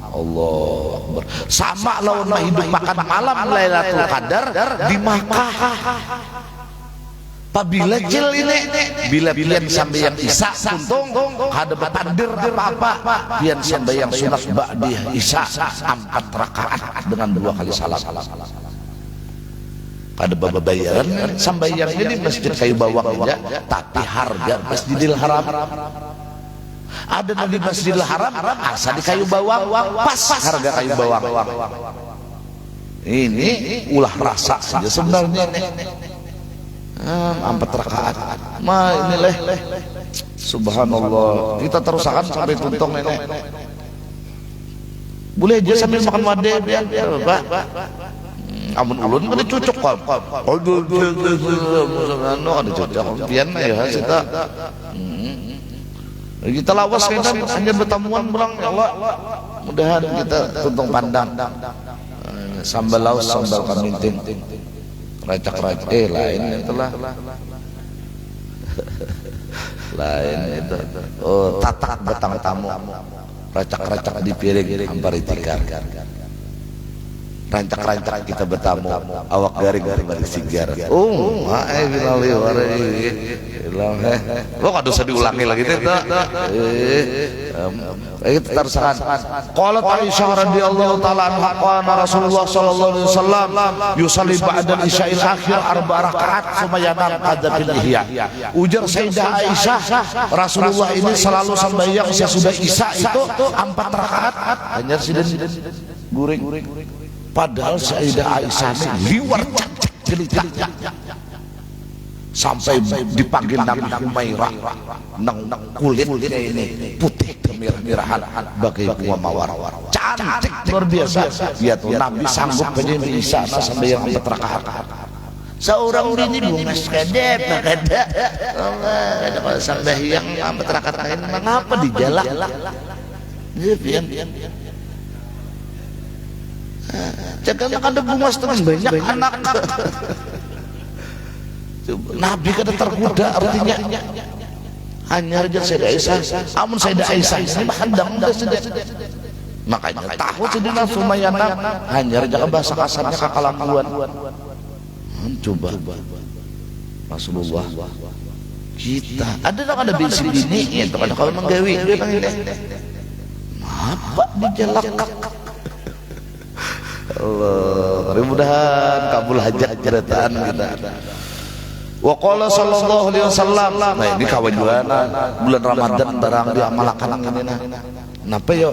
Allahu Akbar. Sama lawan menghidupkan malam Lailatul Qadar di Makkah. Apabila jil ini bila pian sambayang isya untung kada bepandir apa-apa, pian sambayang sunat ba'diyah isya 4 rakaat dengan 2 kali salam. Pada baba bayaran sambayangnya di Masjid Kayu Bawang aja, tapi harga Masjidil Haram. Ada di Masjidil Haram, asa di Kayu Bawang, pas harga Kayu Bawang. Ini ulah rasa saja sebenarnya nih. 4 rakaat. Ma ini leh. Subhanallah. Kita terusakan sampai tuntung nenek. Boleh aja sambil makan wade biar Pak. Amun ulun kan cucuk kok. Aduh, anu ada cucuk. Pian ya kita. Kita lawas kita hanya bertamuan berang ya Allah. Mudahan kita tuntung pandang. Sambal laos, sambal kaminting. Racak-racak lain itulah. Lain itu. Oh, tatak betang tamu. Racak-racak di piring hampir tikar. Rancak-rancak kita bertamu, awak garing kembali sigar. Oh, mae bilali warai. Bilang lo kado usah diulangi lagi teh. Kita terusan. Qalat Aisyah radhiyallahu taala anha qala Rasulullah sallallahu alaihi wasallam yusalli ba'da isya'il akhir 4 rakaat summa yanam qadza bil ihya. Ujar Sayyidah Aisyah, Rasulullah ini selalu sembahyang sesudah Isya itu 4 rakaat. Hanya sidin guring. Padahal Sayyidah Aisyah liwar cacak jelita sampai dipanggil Nabi Humairah nang kulitnya ini putih kemirah-mirahan bagai bunga mawar, cantik luar biasa. Ya tuh Nabi sanggup aja di Isya sampai yang 4 rakaat. Seorang ini bungas kadep kada Allah kalau sampai yang 4 rakaat lain mengapa dijalak pian jangan ada bungas teman banyak anak. Nabi kada tergoda artinya hanya aja Sayyidah Aisyah. Amun Sayyidah Aisyah ini handang dah sudah. Makanya tahu sedina sumayana hanya aja bahasa kasarnya kakalambuan. Coba Rasulullah kita ada bisi ini itu ada kalau menggawi apa dijelak Allah, mudah-mudahan kabul hajat jerataan kita. Wa qala sallallahu alaihi wasallam. Nah, ini kawan bulan Ramadan barang diamalkan ini nah. Napa yo?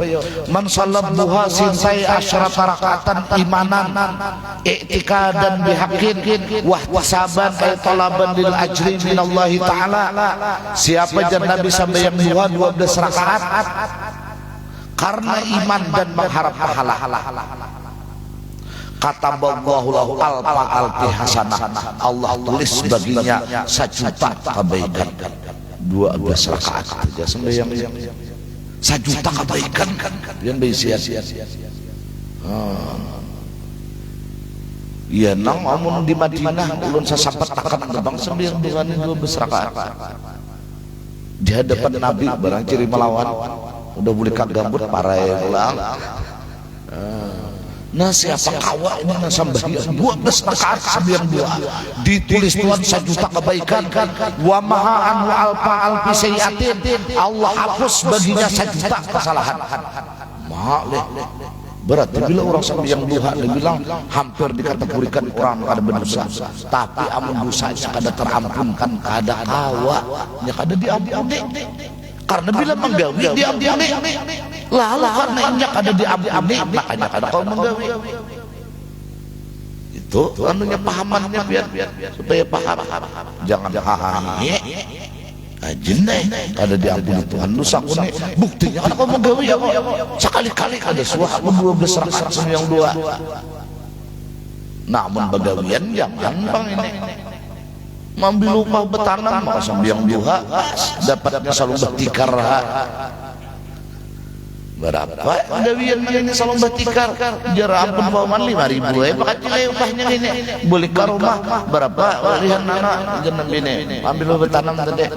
Man salat duha sintai asyara rakaatan imanan i'tikadan bihaqqin wa ihtisaban ay talaban lil ajri minallahi taala. Siapa jan Nabi sambayang duha 12 rakaat karena iman dan mengharap pahala. Kataballahu lahu alfi hasanah. Allah tulis baginya 1 juta kebaikan. 12 rakaat saja sembahyang 1 juta kebaikan yang berisian. Iya nang amun di Madinah ulun sasampat takan gerbang sembahyang dengan 12 rakaat. Di hadapan Nabi barang ciri melawan udah boleh kagambut parai ulang. Nah siapa kawa ini sambahyang 12 rakaat sembahyang 2 ditulis Tuhan 1 juta kebaikan wa maha anhu alfi sayyiatin Allah hapus baginya 1 juta kesalahan. Makleh berarti bila orang sembahyang duha dibilang hampir dikategorikan orang kada berdosa, tapi amun dosanya kada terampunkan kada kawa nya kada diampuni karena bila menggawi diampuni. Lalu karena injak ada diampuni makanya kada kau menggawi. Itu anunya pahamannya biar supaya paham. Jangan hahahe. Ajine ada diampuni Tuhan dosa kune. Buktinya kada kau menggawi ya kok. Sekali-kali kada suah 12 rakaat sembahyang 2. Namun begawian jangan bang ini. Mambil upah betanam maka sembahyang 2 dapatnya selalu bertikar. Berapa dawian ini salom batikar jar ampun paman 5.000 pakai nilai upahnya ini boleh ke rumah berapa lihat anak jenam ini ambil bertanam tadi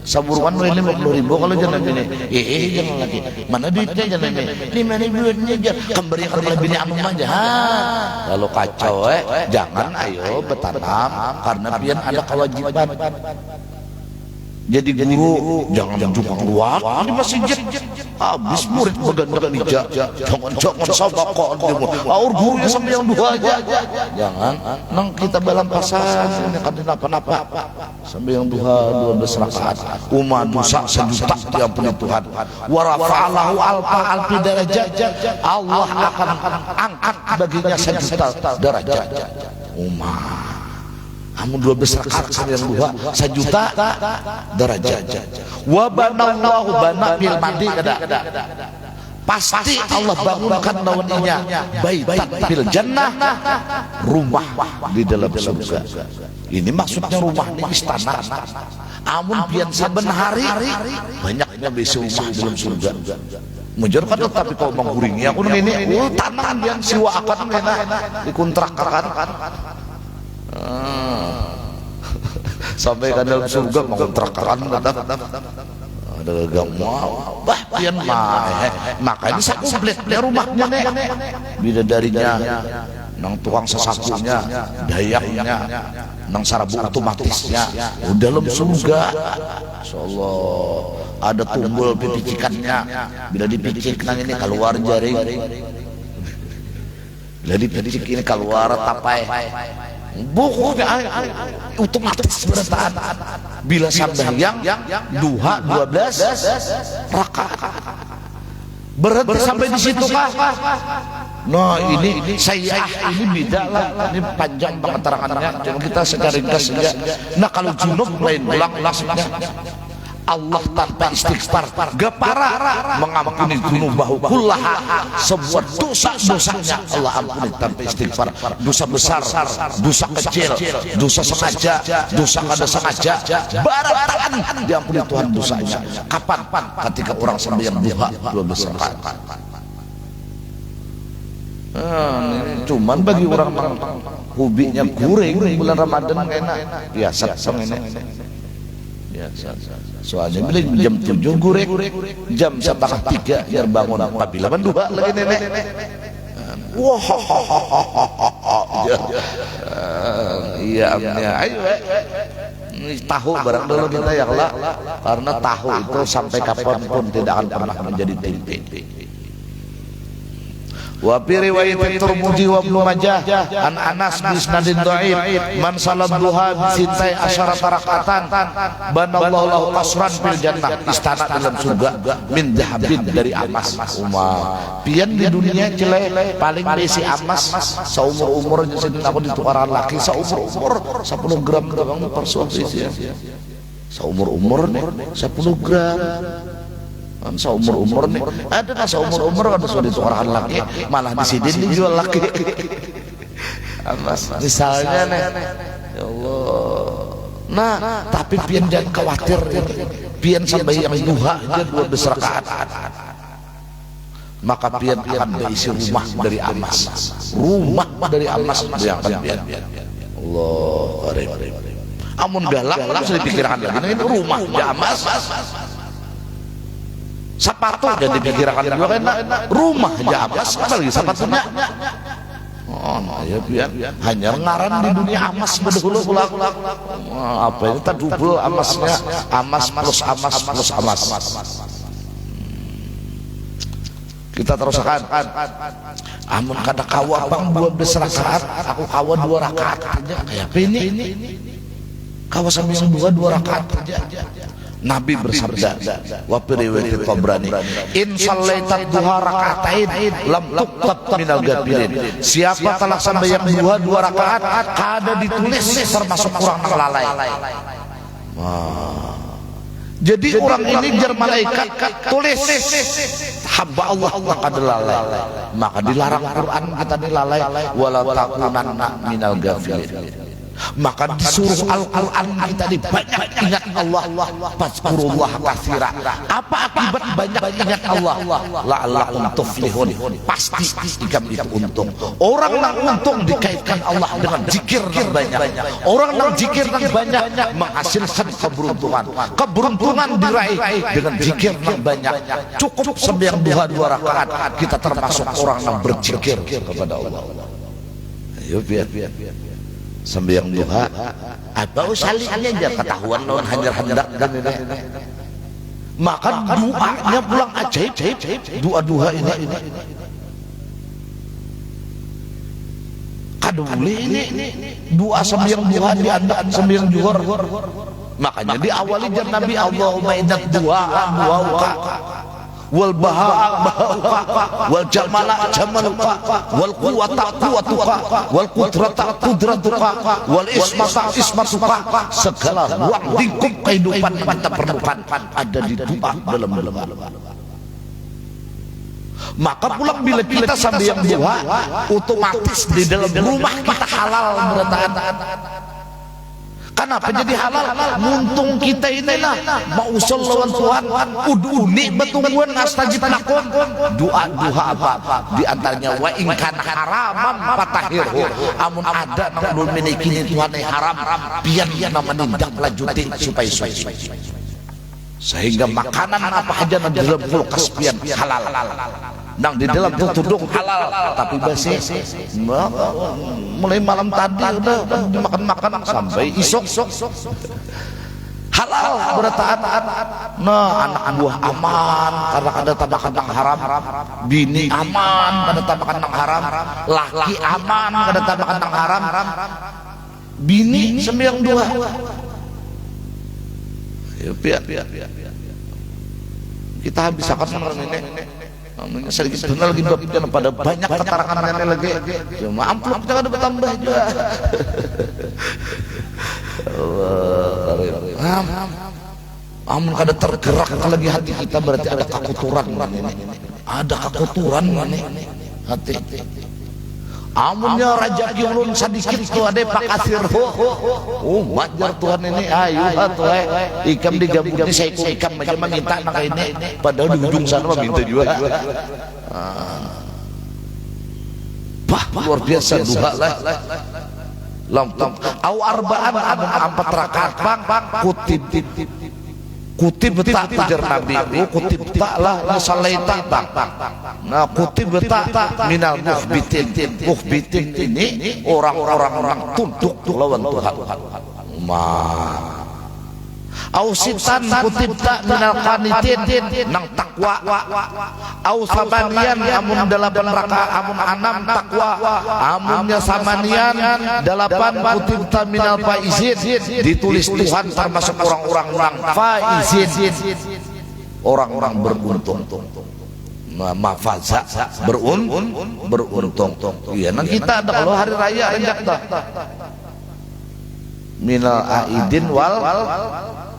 saburuan 50.000 kalau jenam ini jangan lagi mana duitnya jenam ini 5.000 aja kembali ke rumah bini anu aja lalu kacau jangan ayo bertanam karena pian ada kewajiban. Jadi guru jangan juga keluar di masjid habis murid bergandakan ijak jangan sabakon aur gurunya sembahyang 2 aja jangan nang kita dalam pasar ini kan kenapa sembahyang 12 rakaat umat dosa 1 juta diampuni Tuhan wa rafa'alahu alfi darajat Allah akan angkat baginya 1 juta derajat umat Amun 12 rakaat sembahyang duha 1 juta derajat. Wa banallahu bana fil madi kada. Pasti Allah bangunkan lawannya baitan fil jannah, rumah di dalam surga. Ini maksudnya rumah di istana. Amun pian saben hari banyaknya besi rumah dalam surga. Mujar kan tapi kau menghuringi aku ini tanah yang siwa akan enak dikontrakan. Sampai ke dalam surga mengontrakan ada gamau bah pian mah makanya saya komplit rumahnya nih bidadarinya nang tukang sesapunya dayaknya nang sarabu otomatisnya dalam surga insyaallah ada tumbul pipicikannya bila dipicik nang ini keluar jaring bila dipicik ini keluar tapai buku otomatis bertahan bila sembahyang duha 12 rakaat berhenti sampai di situ kah? Nah ini saya ini beda lah, ini panjang banget terangannya, cuma kita secara ringkas saja. Nah kalau junub lain maksudnya Allah tanpa istighfar gapara mengampuni dunubahu kullaha, semua dosa-dosanya Allah ampuni tanpa istighfar. Dosa besar, dosa kecil, dosa sengaja, dosa kada sengaja, barataan diampuni Tuhan dosanya. Kapan? Ketika orang sembahyang duha 12 rakaat. Cuman bagi orang hobinya guring bulan Ramadan enak biasa ini. Soalnya bila jam 7 gurek, jam 3 biar bangun apabila mendua lagi nenek. Wah, iya, ayo. Tahu barang dulu kita ya Allah, karena tahu itu sampai kapanpun tidak akan pernah menjadi tempe. Wa fi riwayat Tirmidzi wa Ibnu Majah an Anas bi isnadin dhaif man salat duha bi sintai asyara rakatan banallahu lahu qasran fil jannah, istana dalam surga min dhahabin dari emas. Pian di dunia jelek paling besi emas seumur-umur jadi aku ditukaran laki seumur-umur 10 gram doang per suami ya. Seumur-umur nih 10 gram. Seumur-umur nih ada nggak seumur-umur kan sudah ditukarkan laki malah di sini dijual laki misalnya nih ya Allah. Nah tapi pian jangan khawatir pian sampai yang duha aja 12 rakaat maka pian akan berisi rumah dari emas yang akan pian Allah amun galak sudah dipikirkan ini rumah di emas sepatu dan dipikirkan juga enak rumah aja emas apalagi sepatunya ya biar hanya ngaran di dunia emas berdahulu apa itu tak double emasnya emas plus emas kita teruskan amun kada kawa bang 12 rakaat aku kawa 2 rakaat aja kayak ini kawa sampai yang 2 rakaat aja. Nabi bersabda wa fi riwayat Tabrani in shallaitat duha rakaatain lam tuqtab minal gafilin, siapa telah sembahyang duha 2 rakaat kada ditulis termasuk orang lalai. Jadi orang ini jar malaikat tulis hamba Allah kada lalai, maka dilarang Quran kita dilalai wala takunanna minal gafilin. Maka disuruh Al-Quran kita banyak ingat Allah, fazkurullah katsira. Apa akibat banyak ingat Allah? La'allakum tuflihun, pasti kamu itu untung. Orang yang untung dikaitkan Allah dengan zikir yang banyak. Orang yang zikir yang banyak menghasilkan keberuntungan. Keberuntungan diraih dengan zikir yang banyak. Cukup sembahyang duha 2 rakaat kita termasuk orang yang berzikir kepada Allah. Ayo biar sembahyang duha apa usalinya aja ketahuan lawan hendak dan ini maka doanya pulang ajaib doa ini kaduli ini doa sembahyang duha diandap sembahyang zuhur makanya diawali jan Nabi Allahumma inna du'a wal bahaa bahauka wal jamala jamaluka wal quwwata quwwatuka wal qudrata qudratuka wal ismata ismatuka. Segala ruang lingkup kehidupan yang kita perlukan ada di doa dalam doa. Maka pula bila kita sambil yang doa, otomatis di dalam rumah kita halal bertahan. Kenapa jadi halal? Muntung kita inilah mau usul lawan Tuhan, uduni betungguan astajib lakum. Doa apa? Di antaranya wa in kana haraman fatahirhu. Amun ada nang ulun meniki Tuhan haram, biar nama nindang lanjutin supaya suci. Sehingga makanan apa aja nang dalam kulkas pian halal. Nang di dalam tudung halal, tapi basi mulai malam tadi udah dimakan-makan sampai isok halal bertahan. Nah, anak buah aman karena ada tabakan yang haram, bini aman pada tabakan yang haram, laki aman pada tabakan yang haram, bini 92 ya kita habis akan malam ini. Sedikit benar lagi babnya pada banyak keterangan nenek lagi. Cuma amplop jangan ada bertambah juga. Amun kada tergerak lagi hati kita berarti ada kekotoran ini. Ada kekotoran ini hati. Amunnya rajaki ulun sedikit tuh ada pak kasir wajar Tuhan ini ayo Tuhan ikam digabung ini saya ikam aja minta nak ini padahal di ujung sana minta juga luar biasa duha lah lamtam au arbaan amun 4 rakaat bang kutib tak tujar Nabi kutib tak lah nasalaita bang. Nah kutib tak minal muhbitin ini orang-orang tunduk lawan Tuhan. Au sitan kutib tak minal qanitin nang takwa. Au samanian amun 8 rakaat amun 6 takwa. Amunnya samanian 8 kutib tak minal faizin ditulis Tuhan termasuk orang-orang faizin. Orang-orang beruntung. Mafaza beruntung. Iya, nang kita ada kalau hari raya renjak dah. Minal aidin wal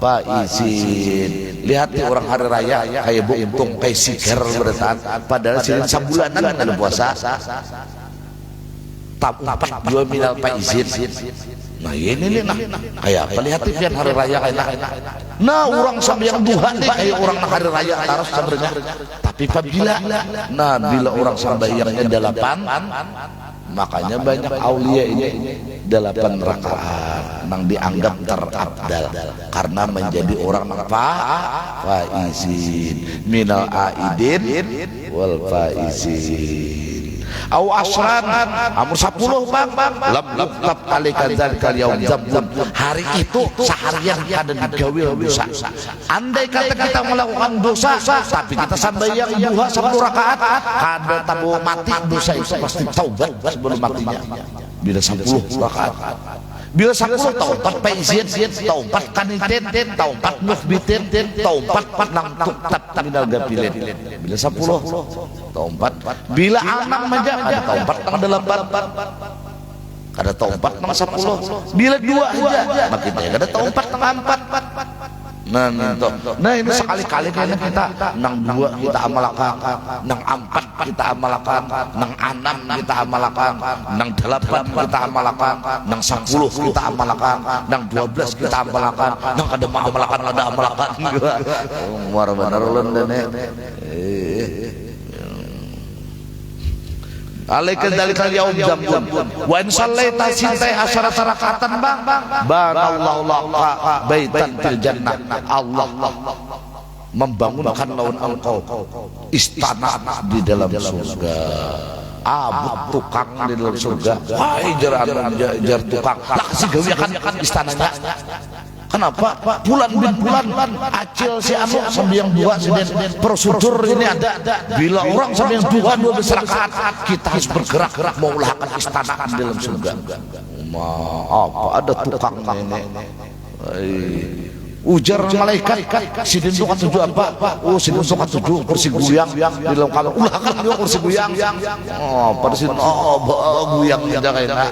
faizin. Lihat orang hari raya kayak buntung kayak siker bertahan. Padahal silin sabulanan ada puasa. Tapi 2 minal faizin. Nah ini nah kayak apa lihat pian hari raya kayak nah orang sampai yang duha nih kayak orang hari raya harus sebenarnya. Tapi bila orang sambayangnya 8 makanya banyak aulia ini 8 rakaat nang dianggap terabdal karena menjadi orang faizin minal aidin wal faizin. Au asran amur 10 bang lam yuktab alika dzalika yaum zabun. Hari itu seharian kada digawe dosa. Andai kata kita melakukan dosa tapi kita sambayang duha 10 rakaat kada tabu mati dosa itu pasti taubat sebelum matinya. Bila 10 rakaat bila 10 taubat faizin taubat kanitin taubat muhbitin taubat lang tuktab minal gafilin. Bila 10 taubat bila 6 aja ada taubat nang 8 ada taubat nang 10 bila 2 aja maka kita ada taubat nang 4. Nah ini sekali-kali kayaknya kita nang 2 kita amalkan, nang 4 kita amalkan, nang 6 kita amalkan, nang 8 kita amalkan, nang 10 kita amalkan, nang 12 kita amalkan, nang kada amalkan ada amalkan. War bener ulun dene. Alaika dzalikal yaum jambun wa in sallaita sintai asyara rakatan bang banallahu laka baitan fil jannah. Allah membangunkan lawan engkau istana di dalam surga. Abut tukang di dalam surga. Wahai jar tukang lah kasih gawe akan istananya. Kenapa? Bulan bin bulan acil si anu sambil yang 2 seden prosedur ini ada. Bila orang sambil yang 2 rakaat kita harus bergerak mau ulahkan istana di dalam surga. Apa ada tukang ini? Ujar malaikat, sidin itu kan tujuh apa? Oh, sidin itu kan tujuh kursi guyang di dalam kamar. Ulah kan dia kursi guyang. Oh, pada sidin guyang tidak enak.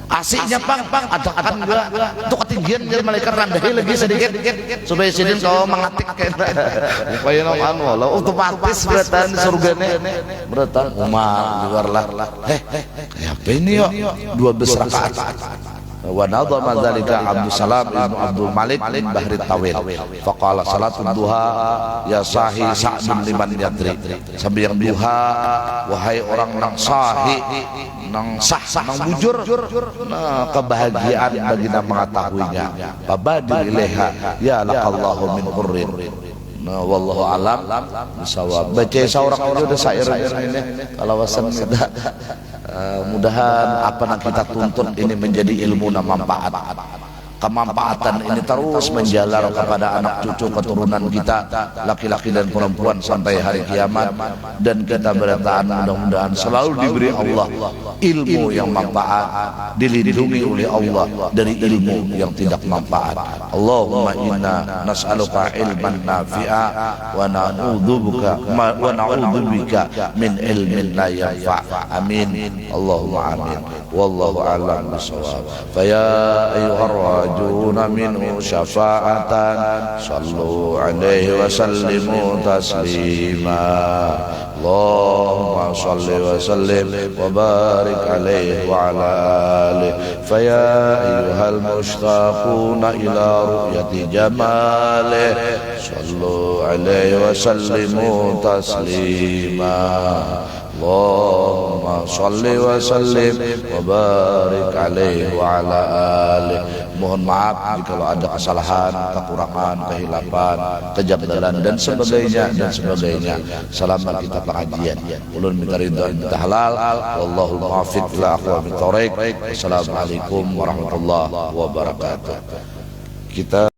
Asiknya pang ada kan juga untuk ketinggian jadi malaikat rendahi lagi sedikit supaya sidin kau mengatik supaya anu lah otomatis beratan surganya beratan umar luar lah apa ini yo 12 rakaat wa nadhama dzalika Abdul Salam ibnu Abdul Malik bin Bahri Tawil faqala salatul duha ya sahi sa'dun liman yadri sambil yang duha wahai orang nang sahi nang sah nang bujur nah kebahagiaan bagi yang mengetahuinya babadir ilaiha ya laqallahu min hurrin. Nah, wallahu alam bisawab. Baca seorang aja udah syair ini kalau wasan sudah mudahan apa yang kita tuntut ini menjadi ilmu dan manfaat. Kemanfaatan ini terus menjalar kepada anak cucu keturunan kita laki-laki dan perempuan sampai hari kiamat dan kita bertahan mudah-mudahan selalu diberi Allah ilmu yang manfaat dilindungi oleh Allah dari ilmu yang tidak manfaat. Allahumma inna nas'aluka ilman nafi'a wa na'udzubika min ilmin la yanfa'. Amin. Allahumma amin. Wallahu a'lam bishawab. Fa ya ayyuhar رجون منه شفاعة صلوا عليه وسلموا تسليما اللهم صل وسلم وبارك عليه وعلى آله فيا أيها المشتاقون إلى رؤية جماله صلوا عليه وسلموا تسليما اللهم صل وسلم وبارك عليه وعلى آله. Mohon maaf jika ada kesalahan, kekurangan, kehilapan, kejanggalan dan sebagainya. Selama kita pengajian, ulun minta ridha minta halal. Wallahul muwaffiq ila aqwamit thoriq. Assalamualaikum warahmatullahi wabarakatuh. Kita